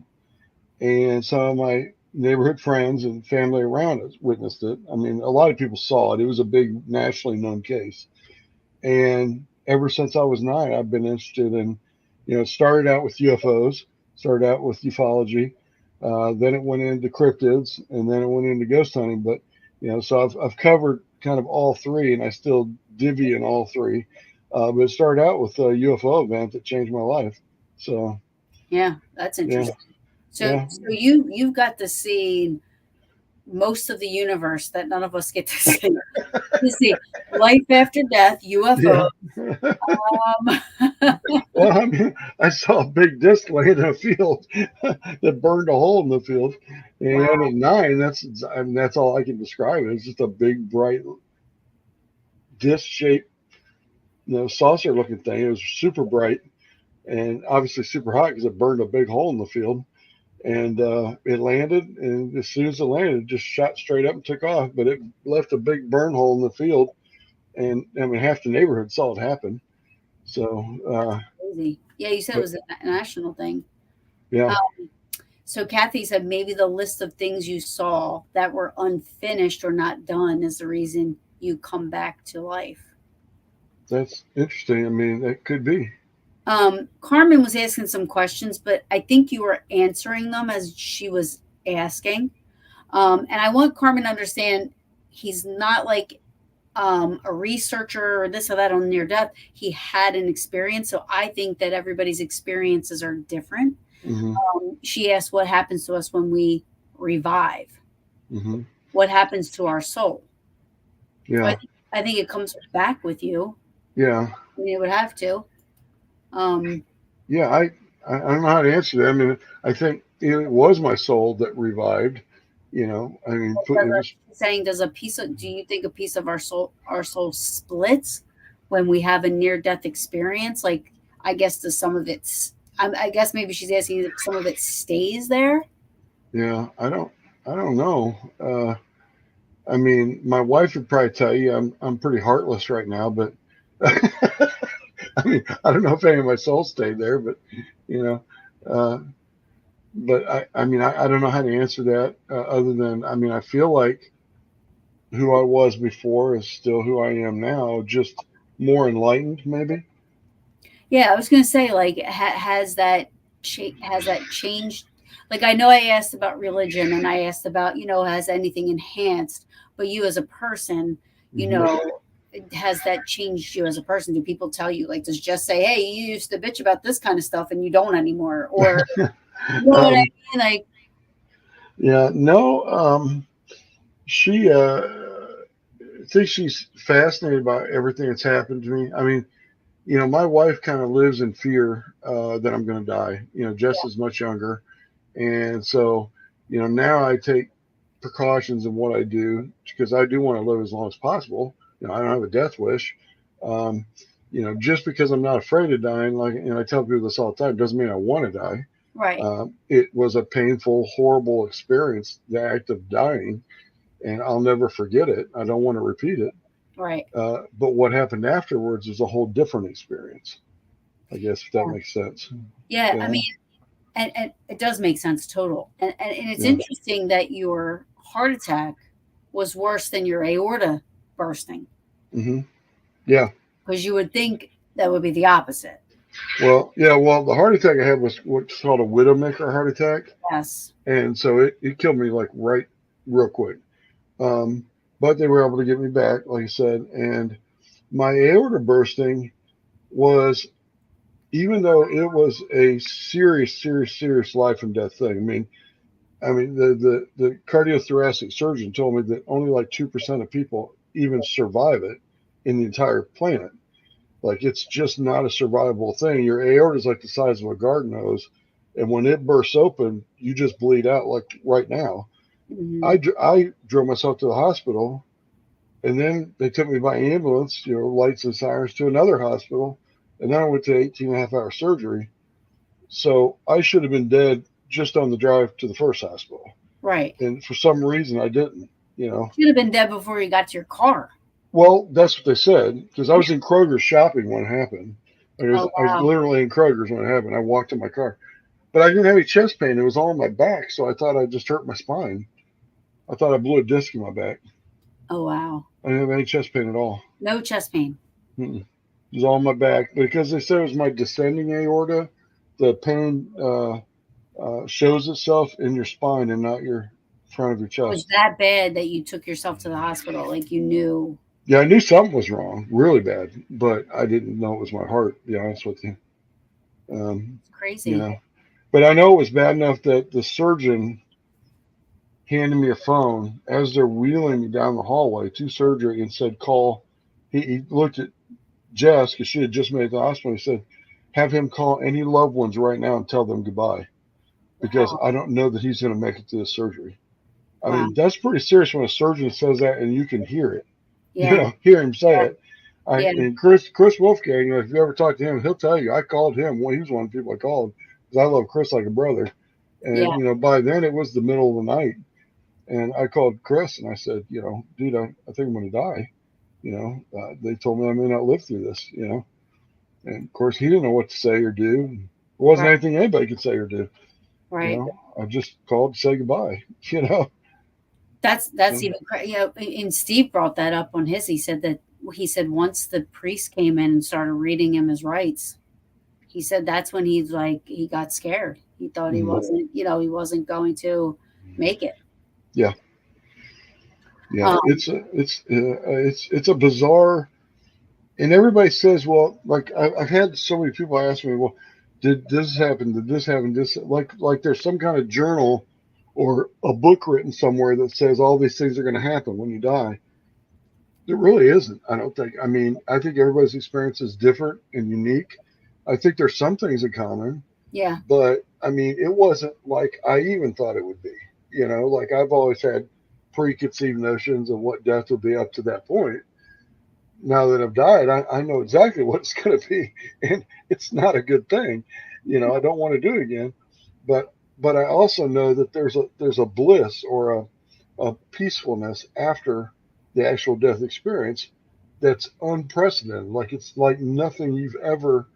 and some of my neighborhood friends and family around us witnessed it. I mean, a lot of people saw it. It was a big nationally known case, and ever since I was 9, I've been interested in, it started out with UFOs, started out with ufology, then it went into cryptids, and then it went into ghost hunting. But so I've covered kind of all three, and I still divvy in all three. But it started out with a UFO event that changed my life. So Yeah, that's yeah, interesting. So yeah, you've got to see most of the universe that none of us get to see. You see life after death, UFO. yeah. Um, Well, I mean, I saw a big disc laying in a field that burned a hole in the field, and wow. at 9, that's all I can describe it. It's just a big, bright, disc-shaped, saucer-looking thing. It was super bright and obviously super hot because it burned a big hole in the field. And it landed, and as soon as it landed, it just shot straight up and took off. But it left a big burn hole in the field, and I mean, half the neighborhood saw it happen. So, Crazy. Yeah, you said it but was a national thing. yeah, So Kathy said maybe the list of things you saw that were unfinished or not done is the reason you come back to life. that's interesting. I mean, that could be. Carmen was asking some questions, but I think you were answering them as she was asking. And I want Carmen to understand he's not like a researcher or this or that on near death. He had an experience. So I think that everybody's experiences are different. Hmm. She asked what happens to us when we revive, Hmm. what happens to our soul. So Yeah, I think it comes back with you. yeah, I mean, it would have to. Um, yeah. I don't know how to answer that. I mean, I think it was my soul that revived. I mean, it was. saying does a piece of do you think a piece of our soul splits when we have a near death experience? Like, I guess does some of it's I guess maybe she's asking if some of it stays there. Yeah, I don't know. I mean, my wife would probably tell you I'm pretty heartless right now, but I mean, I don't know if any of my soul stayed there, but you know, uh, but I mean, I don't know how to answer that other than, I mean, I feel like who I was before is still who I am now, just more enlightened, maybe. Yeah, I was gonna say like has that changed? Like I know I asked about religion and I asked about has anything enhanced, but you as a person, you Hmm. know, has that changed you as a person? Do people tell you like does just say, hey, you used to bitch about this kind of stuff and you don't anymore, or you know what I um, mean? Like yeah, no, she, I think she's fascinated by everything that's happened to me. I mean, my wife kind of lives in fear that I'm going to die. Jess is much younger, and so now I take precautions in what I do because I do want to live as long as possible. You know, I don't have a death wish. Um, you know, just because I'm not afraid of dying, like, and I tell people this all the time, doesn't mean I want to die. Right. It was a painful, horrible experience, the act of dying, and I'll never forget it. I don't want to repeat it. Right. But what happened afterwards is a whole different experience, I guess, if that Yeah. makes sense. Yeah. I Yeah. mean, and it does make sense total. And it's Yeah. interesting that your heart attack was worse than your aorta bursting Hmm. Yeah. because you would think that would be the opposite. Well, yeah. Well, the heart attack I had was what's called a widowmaker heart attack. Yes. And so it killed me like right real quick. But they were able to get me back, like I said. And my aorta bursting was, even though it was a serious life and death thing. I mean, the cardiothoracic surgeon told me that only like 2% of people even survive it in the entire planet. Like it's just not a survivable thing. Your aorta is like the size of a garden hose, and when it bursts open, you just bleed out like right now. Hmm. I drove myself to the hospital, and then they took me by ambulance, you know, lights and sirens, to another hospital, and then I went to 18 and a half hour surgery. So I should have been dead just on the drive to the first hospital. Right. And for some reason, I didn't, you know. Should have been dead before you got to your car. Well, that's what they said because I was in Kroger's shopping when it happened. Oh, I was wow. literally in Kroger's when it happened. I walked to my car, but I didn't have any chest pain. It was all in my back, so I thought I just hurt my spine. I thought I blew a disc in my back. Oh, wow. I didn't have any chest pain at all. No chest pain. Mm-mm. It was all in my back because they said it was my descending aorta. The pain shows itself in your spine and not your front of your It was chest. that bad that you took yourself to the hospital. Like you knew. Yeah, I knew something was wrong, really bad, but I didn't know it was my heart. To be honest with you, It's you crazy. know. But I know it was bad enough that the surgeon handed me a phone as they're wheeling me down the hallway to surgery and said, "Call." He looked at Jess because she had just made it to the hospital. He said, "Have him call any loved ones right now and tell them goodbye because Wow. I don't know that he's going to make it to the surgery." I Wow. mean, that's pretty serious when a surgeon says that and you can hear it. You Yeah. know, hear him say Yeah. it. I Yeah. and Chris Wolfgang, you know, if you ever talk to him, he'll tell you I called him. Well, he was one of the people I called because I love Chris like a brother. Yeah. And you know, by then it was the middle of the night, and I called Chris and I said, you know, dude, I think I'm going to die. You know, they told me I may not live through this. You know, and of course he didn't know what to say or do. It wasn't Right. anything anybody could say or do. You Right. know, I just called to say goodbye. You know. That's even you know, and Steve brought that up on his. He said once the priest came in and started reading him his rights, he said that's when he's like he got scared. He thought he Mhm. wasn't, you know, he wasn't going to make it. Yeah, yeah. Um, It's a bizarre. And everybody says, well, like I've had so many people ask me, well, did this happen? Did this happen? This like there's some kind of journal or a book written somewhere that says all these things are going to happen when you die. There really isn't. I don't think. I mean, I think everybody's experience is different and unique. I think there's some things in common, yeah, but I mean, it wasn't like I even thought it would be. You know, like I've always had preconceived notions of what death would be up to that point. Now that I've died, I know exactly what it's going to be, and it's not a good thing. You know, I don't want to do it again, but I also know that there's a bliss or a peacefulness after the actual death experience that's unprecedented. Like it's like nothing you've ever.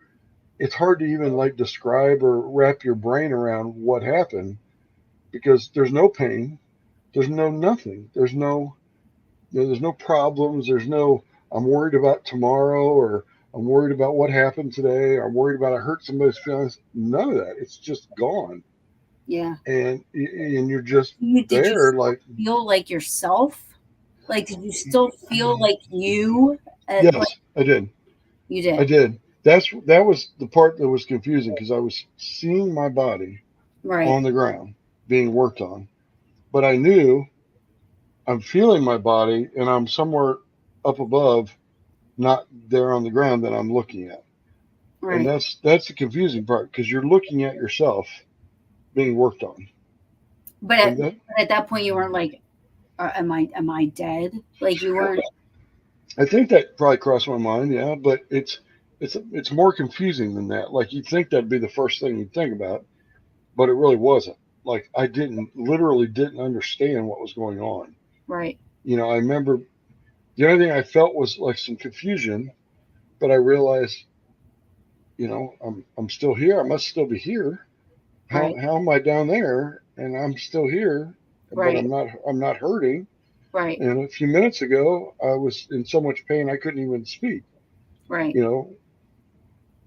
It's hard to even like describe or wrap your brain around what happened because there's no pain, there's no nothing, there's no problems. There's no, I'm worried about tomorrow or I'm worried about what happened today. Or I'm worried about I hurt somebody's feelings. None of that. It's just gone. yeah. And you're just Did you there still like, feel like yourself? Like, did you still feel like you? Like yes, I did. you I did, did. That was the part that was confusing because I was seeing my body right? on the ground being worked on, but I knew I'm feeling my body and I'm somewhere up above, not there on the ground that I'm looking at. And Right. that's the confusing part because you're looking at yourself being worked on, But and that at that point, you weren't like. am I dead? Like you weren't. I think that probably crossed my mind, yeah, but it's more confusing than that. Like you'd think that'd be the first thing you'd think about, but it really wasn't. Like I literally didn't understand what was going on. Right. I remember the only thing I felt was like some confusion, but I realized, I'm still here. I must still be here. How Right. how am I down there and I'm still here, but Right. I'm not hurting. Right. And a few minutes ago, I was in so much pain I couldn't even speak. Right. You know,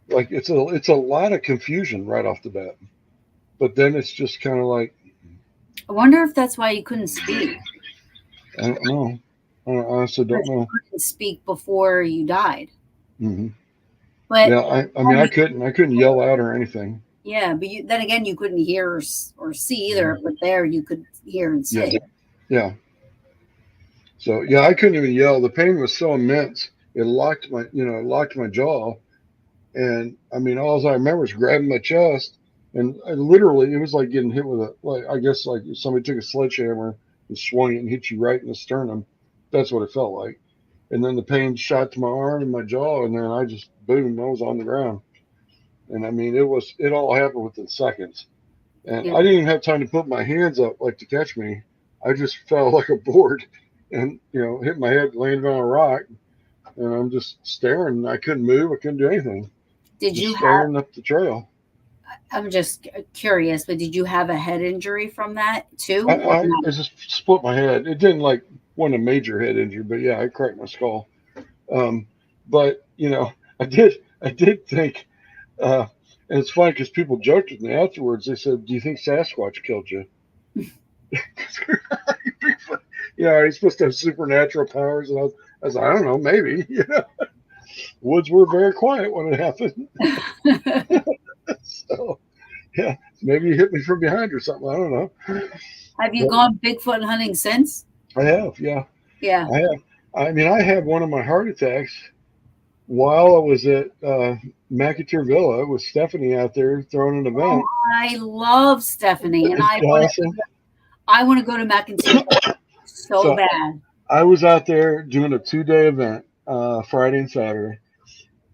like it's a lot of confusion right off the bat. But then it's just kind of like I wonder if that's why you couldn't speak. I don't know. I honestly don't Because you know. couldn't speak before you died. Hmm. But Yeah, I mean, I mean, I couldn't yell out or anything. yeah, but then again, you couldn't hear or see either. Mhm. But there, you could hear and Yeah, see. yeah. So yeah, I couldn't even yell. The pain was so immense. It locked my jaw. And I mean, all I remember is grabbing my chest, and literally, it was like getting hit with like I guess like if somebody took a sledgehammer and swung it and hit you right in the sternum. That's what it felt like. And then the pain shot to my arm and my jaw, and then I just boom, I was on the ground. And I mean, it all happened within seconds. And Yeah. I didn't even have time to put my hands up like to catch me. I just fell like a board, and hit my head, landed on a rock, and I'm just staring. I couldn't move. I couldn't do anything. Did Just you have? staring up the trail. I'm just curious, but did you have a head injury from that I, too, or I, not? I just split my head. It didn't like wasn't a major head injury, but yeah, I cracked my skull. Um, but I did think, uh, and it's funny because people joked with me afterwards. They said, "Do you think Sasquatch killed you?" He's supposed to have supernatural powers, and I was like, I don't know, maybe. Woods were very quiet when it happened, so yeah, maybe he hit me from behind or something. I don't know, Have you but gone Bigfoot hunting since? I have, yeah. Yeah. I have. I mean, I had one of my heart attacks while I was at McAteer Villa with Stephanie out there throwing an Oh, event. I love Stephanie, and It's awesome. I want to go to McIntyre so So bad. I was out there doing a 2-day event, Friday and Saturday.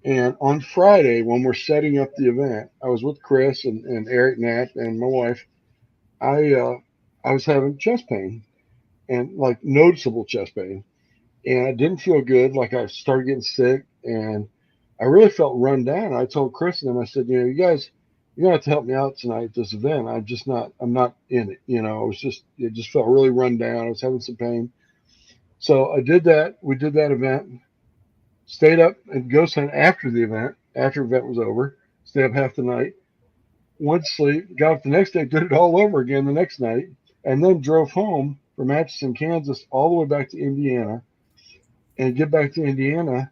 And on Friday, when we're setting up the event, I was with Chris and Eric Knapp and my wife. I was having chest pain and like noticeable chest pain, and I didn't feel good. Like I started getting sick, and I really felt run down. I told Chris and them, I said, you guys, you're gonna have to help me out tonight at this event. I'm not in it. It just felt really run down. I was having some pain. So I did that. We did that event, stayed up and ghost hunt after the event was over, stayed up half the night, went to sleep, got up the next day, did it all over again the next night, and then drove home from Atchison, Kansas, all the way back to Indiana, and get back to Indiana,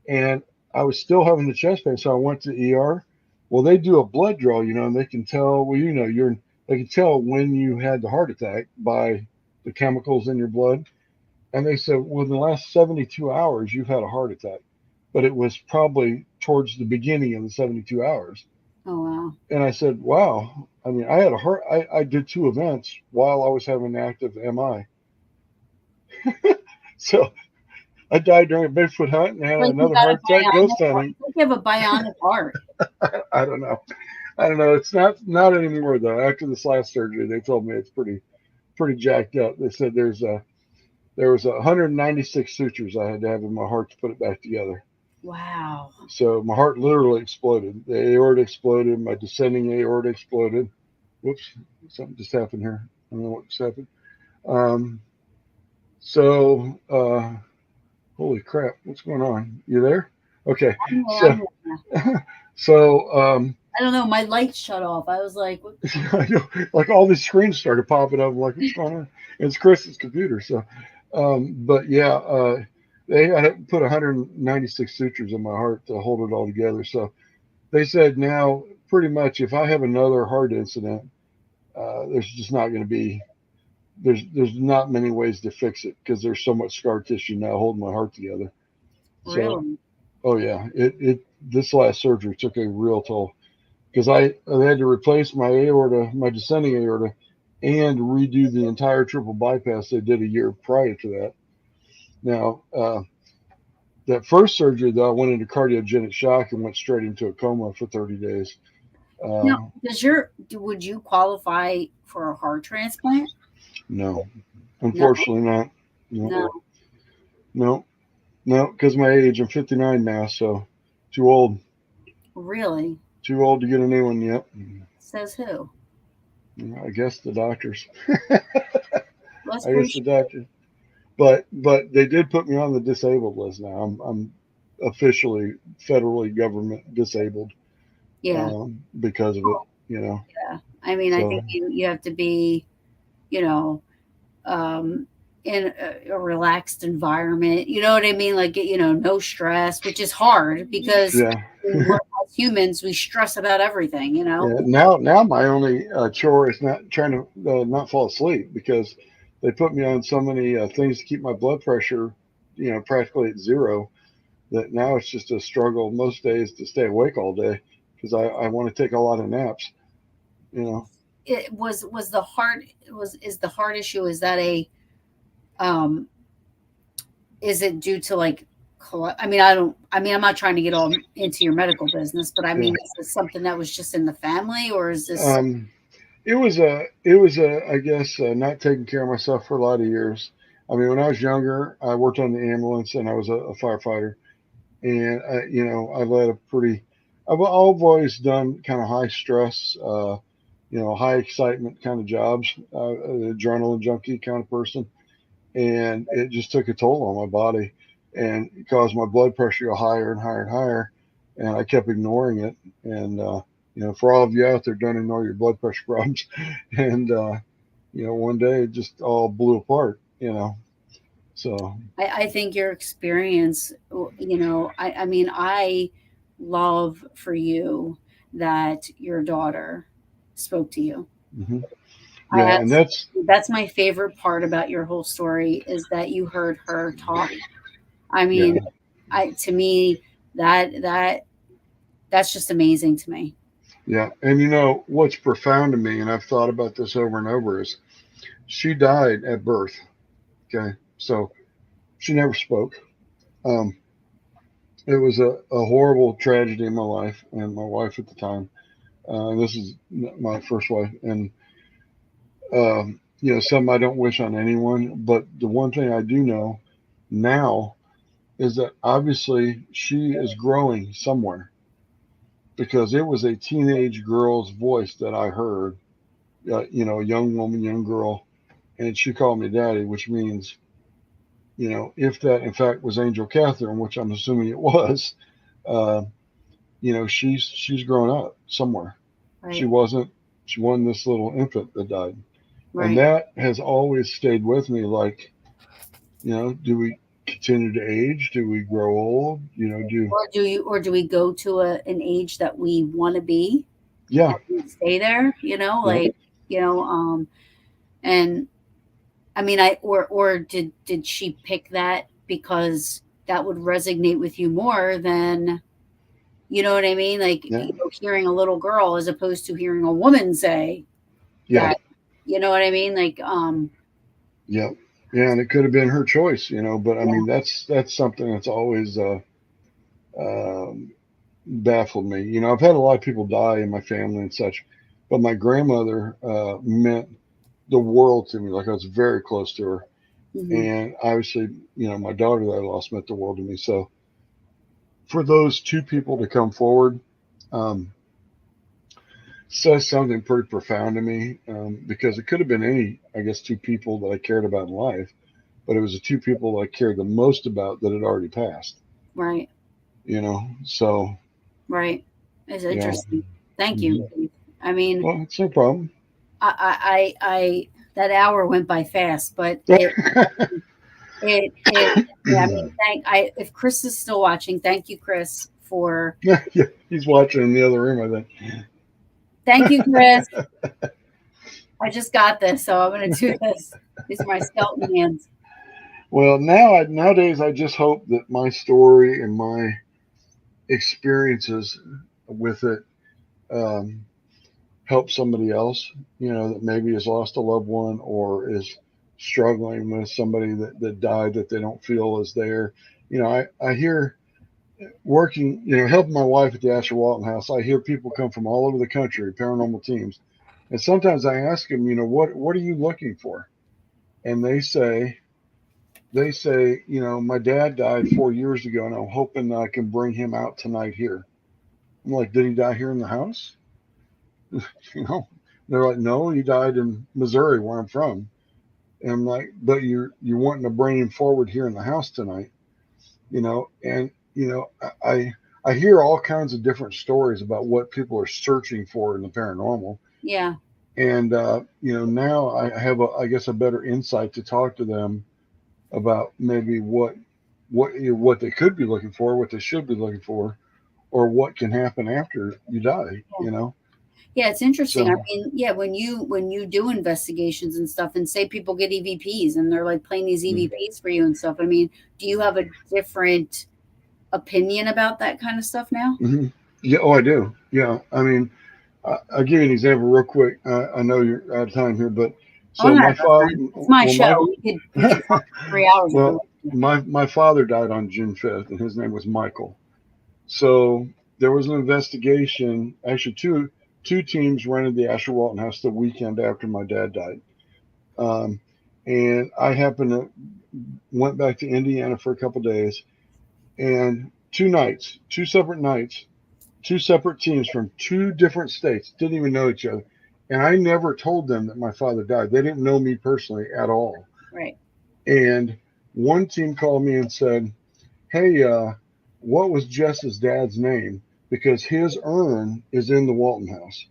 and I was still having the chest pain, so I went to the ER. Well, they do a blood draw, and they can tell. Well, they can tell when you had the heart attack by the chemicals in your blood. And they said, well, in the last 72 hours, you've had a heart attack, but it was probably towards the beginning of the 72 hours. Oh wow. And I said, wow. I mean, I had a heart. I did 2 events while I was having an active MI. So I died during a Bigfoot hunt and had Like you another got a heart attack ghost bionic heart. hunting. Like you have a bionic heart. I don't know. I don't know. It's not anymore though. After this last surgery, they told me it's pretty jacked up. They said there was 196 sutures I had to have in my heart to put it back together. Wow. So my heart literally exploded. The aorta exploded. My descending aorta exploded. Whoops, something just happened here. I don't know what just happened. Um, so, holy crap, what's going on? You there? Okay. I'm, So, I'm, so, I don't know. My lights shut off. I was like, what? like all these screens started popping up. I'm like, what's going on? It's Chris's computer. So, but yeah, they I had put 196 sutures in my heart to hold it all together. So they said now, pretty much, if I have another heart incident, there's just not going to be there's not many ways to fix it because there's so much scar tissue now holding my heart together. So, Really? oh yeah, it this last surgery took a real toll because I had to replace my aorta, my descending aorta, and redo the entire triple bypass they did a year prior to that. Now, that first surgery, though, I went into cardiogenic shock and went straight into a coma for 30 days. Now, would you qualify for a heart transplant? No, No, unfortunately not. No, no, no, no, because my age, I'm 59 now, so too old. really? Too old to get a new one yet. Says who? I guess the doctors. That's I pretty guess the doctors. But they did put me on the disabled list now. I'm officially federally government disabled yeah. because of it. You know. Yeah. I mean, I So think you have to be, you know, um, in a relaxed environment. You know what I mean? Like, no stress, which is hard because yeah. we're as humans, we stress about everything, you know? Yeah, now my only chore is not trying to not fall asleep because they put me on so many things to keep my blood pressure, practically at zero. That now it's just a struggle most days to stay awake all day because I want to take a lot of naps. You know, It was the heart is the heart issue, is that um is it due to like I mean, I'm not trying to get all into your medical business, but I yeah. mean, is this something that was just in the family, or is this Um, it was a I guess not taking care of myself for a lot of years. I mean, when I was younger, I worked on the ambulance and I was a firefighter, and I led a pretty. I've always done kind of high stress, high excitement kind of jobs, adrenaline junkie kind of person, and it just took a toll on my body, and it caused my blood pressure to go higher and higher and higher, and I kept ignoring it. And for all of you out there, don't ignore your blood pressure problems. And one day it just all blew apart. So I think your experience, I mean, I love for you that your daughter spoke to you. hmm I yeah, and asked, that's my favorite part about your whole story, is that you heard her talk. I yeah. mean, to me, that that's just amazing to me. Yeah, and what's profound to me, and I've thought about this over and over, is she died at birth. Okay, so she never spoke. Um, it was a horrible tragedy in my life and my wife at the time. This is my first wife, and something I don't wish on anyone. But the one thing I do know now is that obviously she is growing somewhere because it was a teenage girl's voice that I heard. A young woman, young girl, and she called me daddy, which means, if that in fact was Angel Catherine, which I'm assuming it was, uh, she's grown up somewhere. She Right, wasn't. She wasn't this little infant that died, and right. that has always stayed with me. Like, do we continue to age? Do we grow old? Or do we go to an age that we want to be Yeah, and stay there? yeah, Like, you know, and I mean, or did she pick that because that would resonate with you more than, you know what I mean? Like, yeah, hearing a little girl as opposed to hearing a woman say yeah, that, you know what I mean? Like, yeah, yeah. And it could have been her choice, but I yeah, mean, that's something that's always um, baffled me. I've had a lot of people die in my family and such, but my grandmother meant the world to me. Like I was very close to her, hmm, and obviously, my daughter that I lost meant the world to me. So for those two people to come forward, um, says something pretty profound to me because it could have been any, I guess, two people that I cared about in life, but it was the two people that I cared the most about that had already passed. right, So right. It's yeah. interesting. Thank you. hmm I mean, Well, it's no problem. that hour went by fast, but it yeah, I mean, if Chris is still watching, thank you, Chris, for Yeah, he's watching in the other room, I thank you, Chris. I just got this, so I'm gonna do this. These are my skeleton hands. Well, nowadays I just hope that my story and my experiences with it, um, help somebody else, that maybe has lost a loved one or is struggling with somebody that died that they don't feel is there. I hear working, helping my wife at the Asher Walton House, I hear people come from all over the country, paranormal teams. And sometimes I ask them, what are you looking for? And they say, my dad died 4 years ago and I'm hoping that I can bring him out tonight here. I'm like, did he die here in the house? you know, they're like, no, he died in Missouri where I'm from. And I'm like, but you're wanting to bring him forward here in the house tonight, and I hear all kinds of different stories about what people are searching for in the paranormal. Yeah. And now I have I guess a better insight to talk to them about maybe what they could be looking for, what they should be looking for, or what can happen after you die. Yeah, it's interesting. I So mean, yeah, when you do investigations and stuff, and say people get EVPs and they're like playing these mm, EVPs for you and stuff. I mean, do you have a different opinion about that kind of stuff now? mhm. Yeah, oh, I do. Yeah, I mean, I'll give you an example real quick. I know you're out of time here, but Oh, so not my about father, time. It's my well, show. We could talk for 3 hours if we well, want to. my father died on June 5th, and his name was Michael. So there was an investigation. Actually, two teams rented the Asher Walton House the weekend after my dad died, um, and I happened to went back to Indiana for a couple of days, and 2 nights, 2 separate nights, 2 separate teams from 2 different states didn't even know each other. And I never told them that my father died. They didn't know me personally at all. Right. And one team called me and said, hey, what was Jess's dad's name? Because his urn is in the Walton House.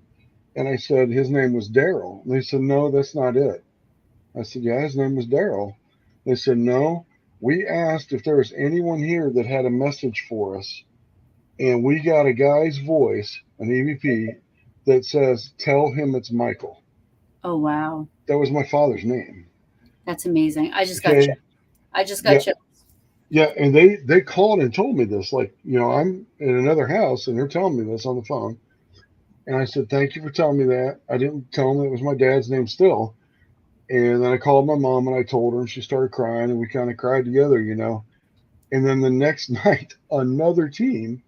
And I said, his name was Daryl. And they said, no, that's not it. I said, yeah, his name was Daryl. They said, no, we asked if there was anyone here that had a message for us, and we got a guy's voice, an EVP, that says, tell him it's Michael. Oh, wow. That was my father's name. That's amazing. I just got Okay. chills. I just got Yeah. chills. Yeah. And they called and told me this. Like, I'm in another house and they're telling me this on the phone. And I said, thank you for telling me that. I didn't tell them it was my dad's name still. And then I called my mom and I told her, and she started crying, and we kind of cried together. And then the next night, another team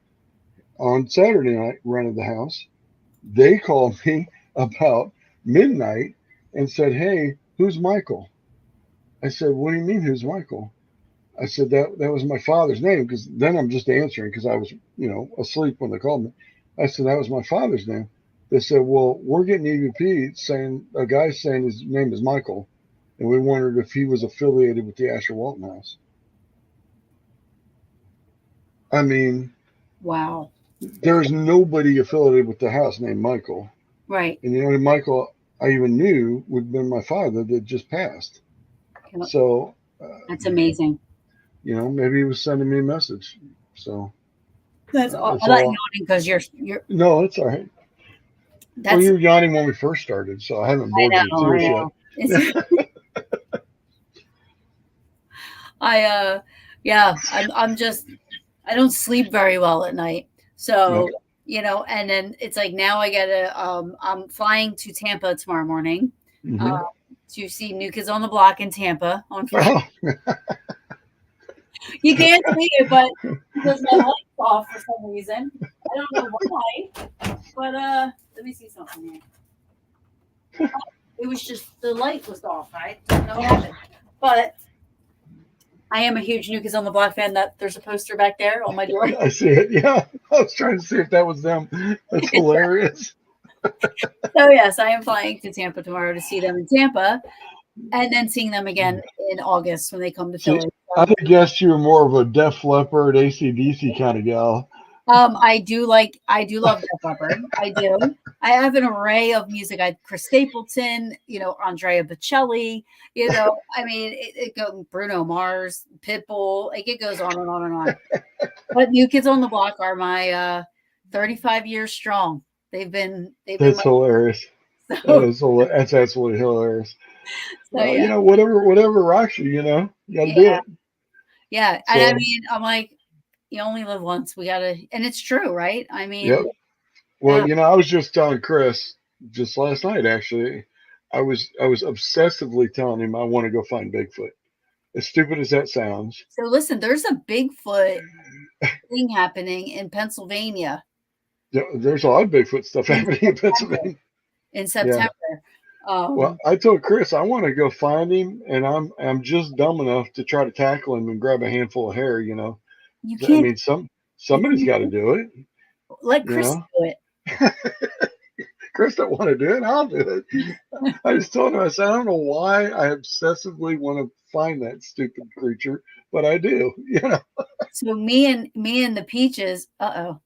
on Saturday night rented the house. They called me about midnight and said, hey, who's Michael? I said, what do you mean, who's Michael? I said, that was my father's name, because then I'm just answering because I was, asleep when they called me. I said, that was my father's name. They said, well, we're getting EVP saying, a guy saying his name is Michael, and we wondered if he was affiliated with the Asher Walton House. I mean, Wow. there's nobody affiliated with the house named Michael. Right. And the only Michael I even knew would have been my father that just passed. So, That's amazing. maybe he was sending me a message. So That's that's I'm not all. yawning because you're. No, it's all right. Well, That's you were yawning when we first started, so I haven't I bored you to know. I tears yet. know. I yeah. I'm just. I don't sleep very well at night. Yep. So and then it's like now I gotta. I'm flying to Tampa tomorrow morning. Mm-hmm. Uh, to see New Kids on the Block in Tampa on Friday. Oh, You can't see it, but because my light's off for some reason. I don't know why. But let me see something here. It was just the light was off. I don't know what happened. But I am a huge New Kids on the Block fan. That there's a poster back there on my door. I see it. Yeah, I was trying to see if that was them. That's hilarious. So yes, I am flying to Tampa tomorrow to see them in Tampa, and then seeing them again in August when they come to See, Philly. I guessed you were more of a Def Leppard, AC/DC kind of gal. I do love Def Leppard. I do. I have an array of music. I Chris Stapleton, Andrea Bocelli, I mean, it goes Bruno Mars, Pitbull, like it goes on and on and on. But New Kids on the Block are my 35 years strong. They've been That's hilarious. so, That's absolutely hilarious. so Well, yeah. whatever rocks you, you got to do Yeah. it. Yeah. And I So, mean, I'm like, you only live once. We gotta, and it's true, right? I mean, yep. Well, uh, I was just telling Chris. just last night actually. I was obsessively telling him I want to go find Bigfoot. As stupid as that sounds. So listen, there's a Bigfoot thing happening in Pennsylvania There's a lot of Bigfoot stuff in happening in Pennsylvania. in Yeah. September. Well, I told Chris I want to go find him, and I'm just dumb enough to try to tackle him and grab a handful of hair. You I can't mean, somebody's got to do it. let You Chris know, do it. Chris don't want to do it. I'll do it. I just told him, I said, I don't know why I obsessively want to find that stupid creature, but I do. So me and the Peaches. Uh-oh.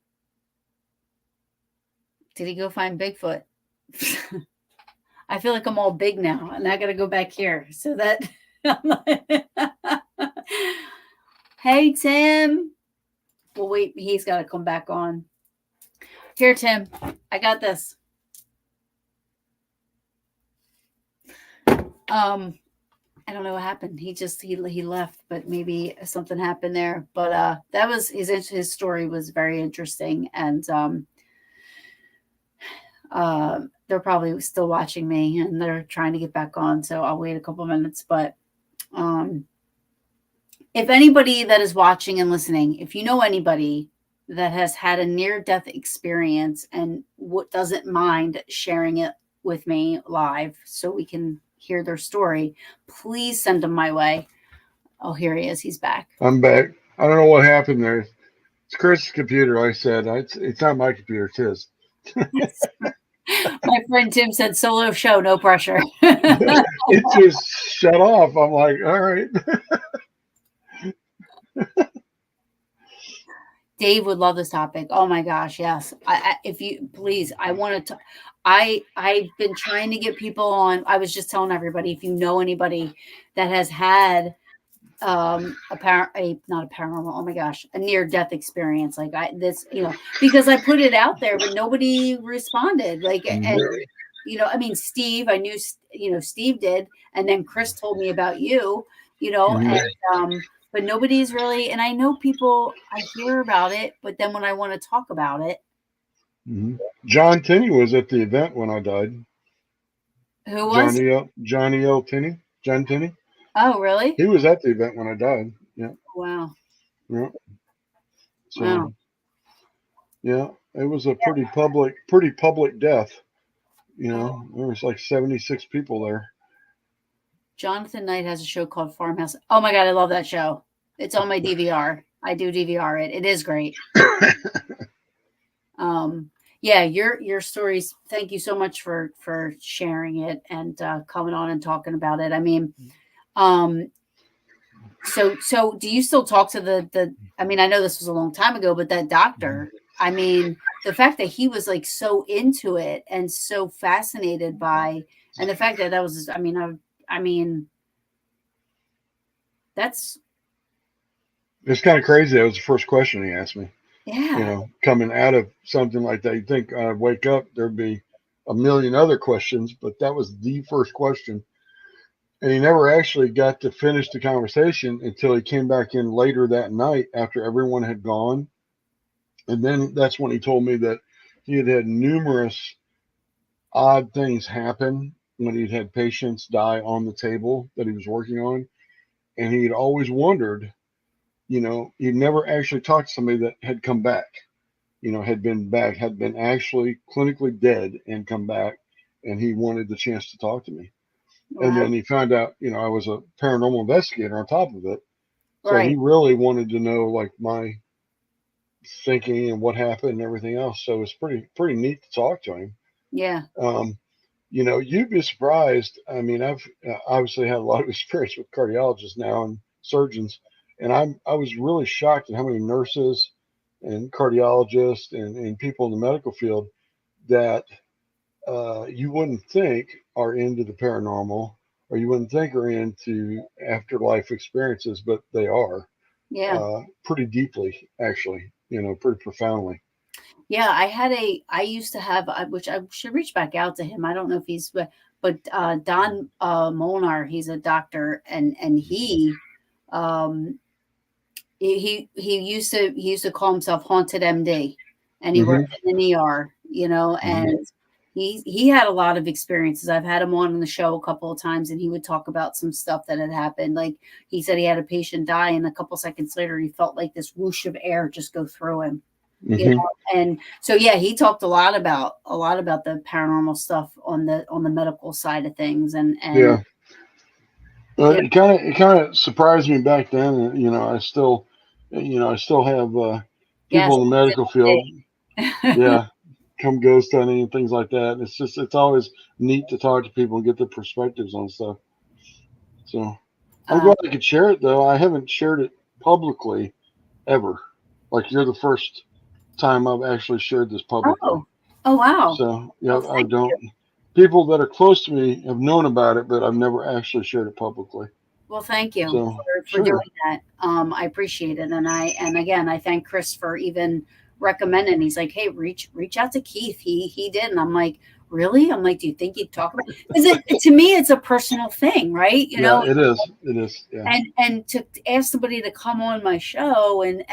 Did he go find Bigfoot? I feel like I'm all big now, and I got to go back here. So that. Hey, Tim. Well, wait. He's got to come back on. Here, Tim. I got this. I don't know what happened. He left, but maybe something happened there. But that was his story was very interesting, and they're probably still watching me, and they're trying to get back on. So I'll wait a couple minutes. But if anybody that is watching and listening, if you know anybody that has had a near-death experience and doesn't mind sharing it with me live, so we can hear their story, please send them my way. Oh, here he is. He's back. I'm back. I don't know what happened there. It's Chris's computer. Like I said it's not my computer. It's his. My friend Tim said solo show, no pressure. It just shut off. I'm like, all right. Dave would love this topic. Oh my gosh, yes. If you please, I wanted to. I've been trying to get people on. I was just telling everybody, if you know anybody that has had not a paranormal, oh my gosh, a near death experience, like because I put it out there, but nobody responded. Like, and I mean, Steve, I knew, Steve did, and then Chris told me about you, and but nobody's really, and I know people, I hear about it, but then when I want to talk about it. John Tenney was at the event when I died. Who was? Johnny L. Tenney. John Tenney. Oh, really? He was at the event when I died. Yeah. Wow. Yeah. So, wow. Yeah, it was a pretty public death. There was like 76 people there. Jonathan Knight has a show called Farmhouse. Oh my God, I love that show. It's on my DVR. I do DVR it. It is great. Yeah, your stories. Thank you so much for sharing it and coming on and talking about it. I mean, so do you still talk to the? I mean, I know this was a long time ago, but that doctor. I mean, the fact that he was like so into it and so fascinated by, and the fact that was. I mean, it's kind of crazy. That was the first question he asked me. Yeah. Coming out of something like that, you'd think I'd wake up, there'd be a million other questions, but that was the first question. And he never actually got to finish the conversation until he came back in later that night after everyone had gone. And then that's when he told me that he had had numerous odd things happen when he'd had patients die on the table that he was working on. And he'd always wondered, he'd never actually talked to somebody that had come back, had been actually clinically dead and come back. And he wanted the chance to talk to me. Wow. And then he found out, I was a paranormal investigator on top of it. So He really wanted to know like my thinking and what happened and everything else. So it was pretty neat to talk to him. Yeah. You'd be surprised. I mean, I've obviously had a lot of experience with cardiologists now and surgeons, and I was really shocked at how many nurses and cardiologists and people in the medical field that you wouldn't think are into the paranormal, or you wouldn't think are into afterlife experiences, but they are. Yeah. Pretty deeply, actually, pretty profoundly. Yeah, I used to have, which I should reach back out to him. I don't know if he's, but Don Molnar, he's a doctor, and he used to call himself Haunted MD, and he worked in an ER, and he had a lot of experiences. I've had him on the show a couple of times, and he would talk about some stuff that had happened. Like he said, he had a patient die, and a couple seconds later, he felt like this whoosh of air just go through him. You know, and so yeah, he talked a lot about the paranormal stuff on the medical side of things, and Yeah. yeah, It kind of surprised me back then. I still, I still have yes, people in the medical field, yeah, come ghost hunting and things like that. It's always neat to talk to people and get their perspectives on stuff. So I'm glad I could share it, though. I haven't shared it publicly ever. Like you're the first time I've actually shared this publicly. Oh wow. So yeah, I don't. People that are close to me have known about it, but I've never actually shared it publicly. Well, thank you So for doing that. I appreciate it, and again, I thank Chris for even recommending. He's like, "Hey, reach out to Keith." He did, and I'm like, "Really?" I'm like, "Do you think he'd talk about?" Because to me, it's a personal thing, right? Yeah, it is. It is. Yeah. And to ask somebody to come on my show and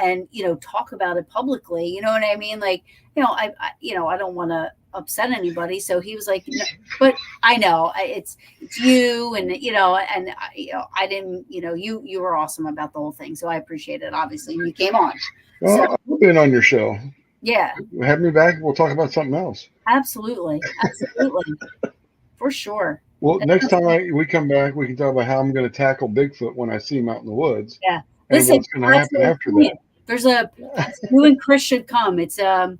talk about it publicly, you know what I mean? Like, I I don't want to upset anybody. So he was like, no, but I know it's you, and I didn't, you were awesome about the whole thing, so I appreciate it. Obviously, and you came on. Well, So I've been on your show. yeah, Have me back. We'll talk about something else. absolutely, for sure. Well, next time we come back, we can talk about how I'm going to tackle Bigfoot when I see him out in the woods. Yeah, And listen, what's going to happen after that. There's you and Chris should come. It's the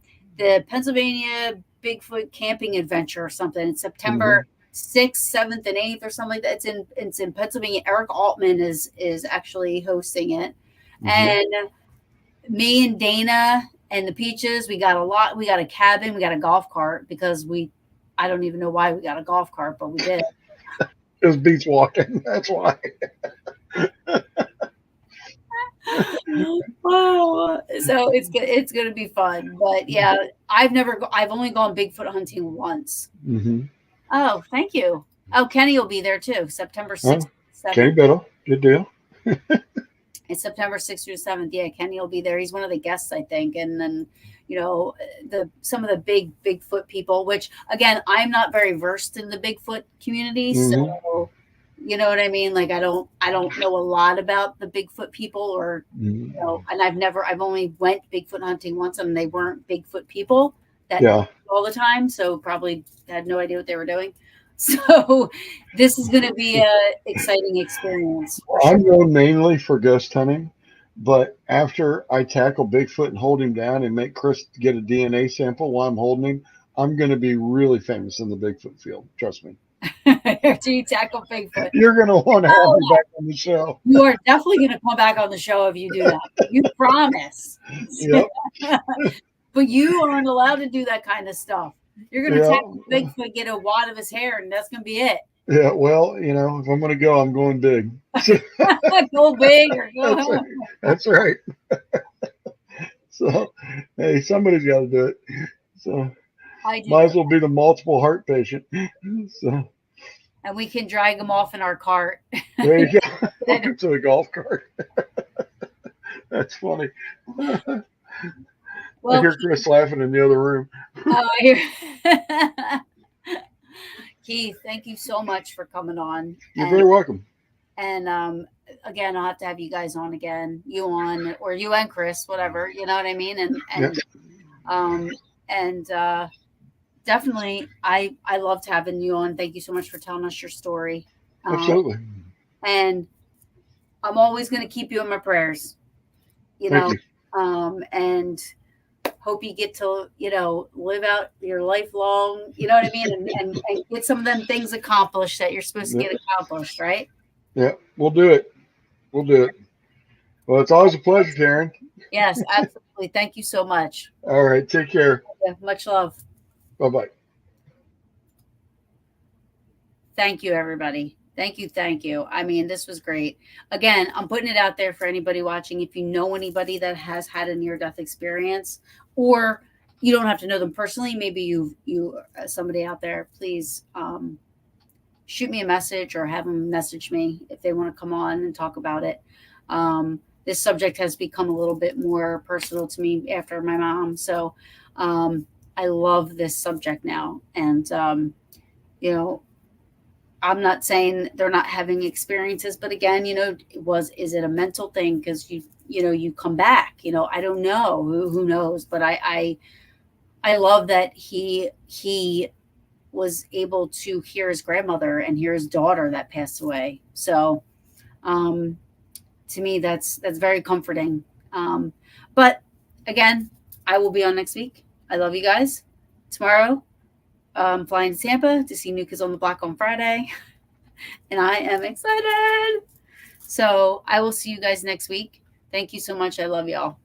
Pennsylvania Bigfoot camping adventure or something. It's September 6th, 7th, and 8th or something like that. It's in Pennsylvania. Eric Altman is actually hosting it. And me and Dana and the Peaches, we got a cabin, we got a golf cart because I don't even know why we got a golf cart, but we did. It was beach walking. That's why. Oh, so it's going to be fun. But yeah, I've only gone Bigfoot hunting once. Oh, thank you. Oh, Kenny will be there too. September 6th. Kenny Biddle. Good deal. It's September 6th through 7th. Yeah, Kenny will be there. He's one of the guests, I think. And then, some of the big Bigfoot people, which again, I'm not very versed in the Bigfoot community. So, you know what I mean? Like, I don't know a lot about the Bigfoot people or, and I've only went Bigfoot hunting once and they weren't Bigfoot people all the time. So probably had no idea what they were doing. So this is going to be a exciting experience. I'm known mainly for ghost hunting, but after I tackle Bigfoot and hold him down and make Chris get a DNA sample while I'm holding him, I'm going to be really famous in the Bigfoot field. Trust me. After you tackle Bigfoot, you're going to want to have me back on the show. You are definitely going to come back on the show if you do that. You promise. Yep. But you aren't allowed to do that kind of stuff. You're going to tackle Bigfoot, get a wad of his hair, and that's going to be it. Yeah, well, if I'm going to go, I'm going big. Go big or go home. That's right. So, hey, somebody's got to do it. So, might as well be the multiple heart patient. So, and we can drag them off in our cart. There you go. Welcome to the golf cart. That's funny. Well, I hear Chris laughing in the other room. Oh, I hear. Keith, thank you so much for coming on. You're very welcome. And again, I'll have to have you guys on again. You on, or you and Chris, whatever. You know what I mean? And definitely, I loved having you on. Thank you so much for telling us your story. Absolutely. And I'm always going to keep you in my prayers. And hope you get to, live out your lifelong, you know what I mean? And get some of them things accomplished that you're supposed to get accomplished, right? Yeah, we'll do it. Well, it's always a pleasure, Karen. Yes, absolutely. Thank you so much. All right. Take care. Much love. Bye-bye. Thank you, everybody. Thank you. I mean, this was great. Again, I'm putting it out there for anybody watching. If you know anybody that has had a near-death experience, or you don't have to know them personally, maybe you somebody out there, please shoot me a message or have them message me if they want to come on and talk about it. This subject has become a little bit more personal to me after my mom. So I love this subject now. And, you know, I'm not saying they're not having experiences, but again, is it a mental thing? Because you come back, I don't know, who knows, but I love that he was able to hear his grandmother and hear his daughter that passed away. So, um, to me, that's very comforting. But again, I will be on next week. I love you guys. Tomorrow, flying to Tampa to see New Kids on the Block on Friday, and I am excited. So I will see you guys next week. Thank you so much. I love y'all.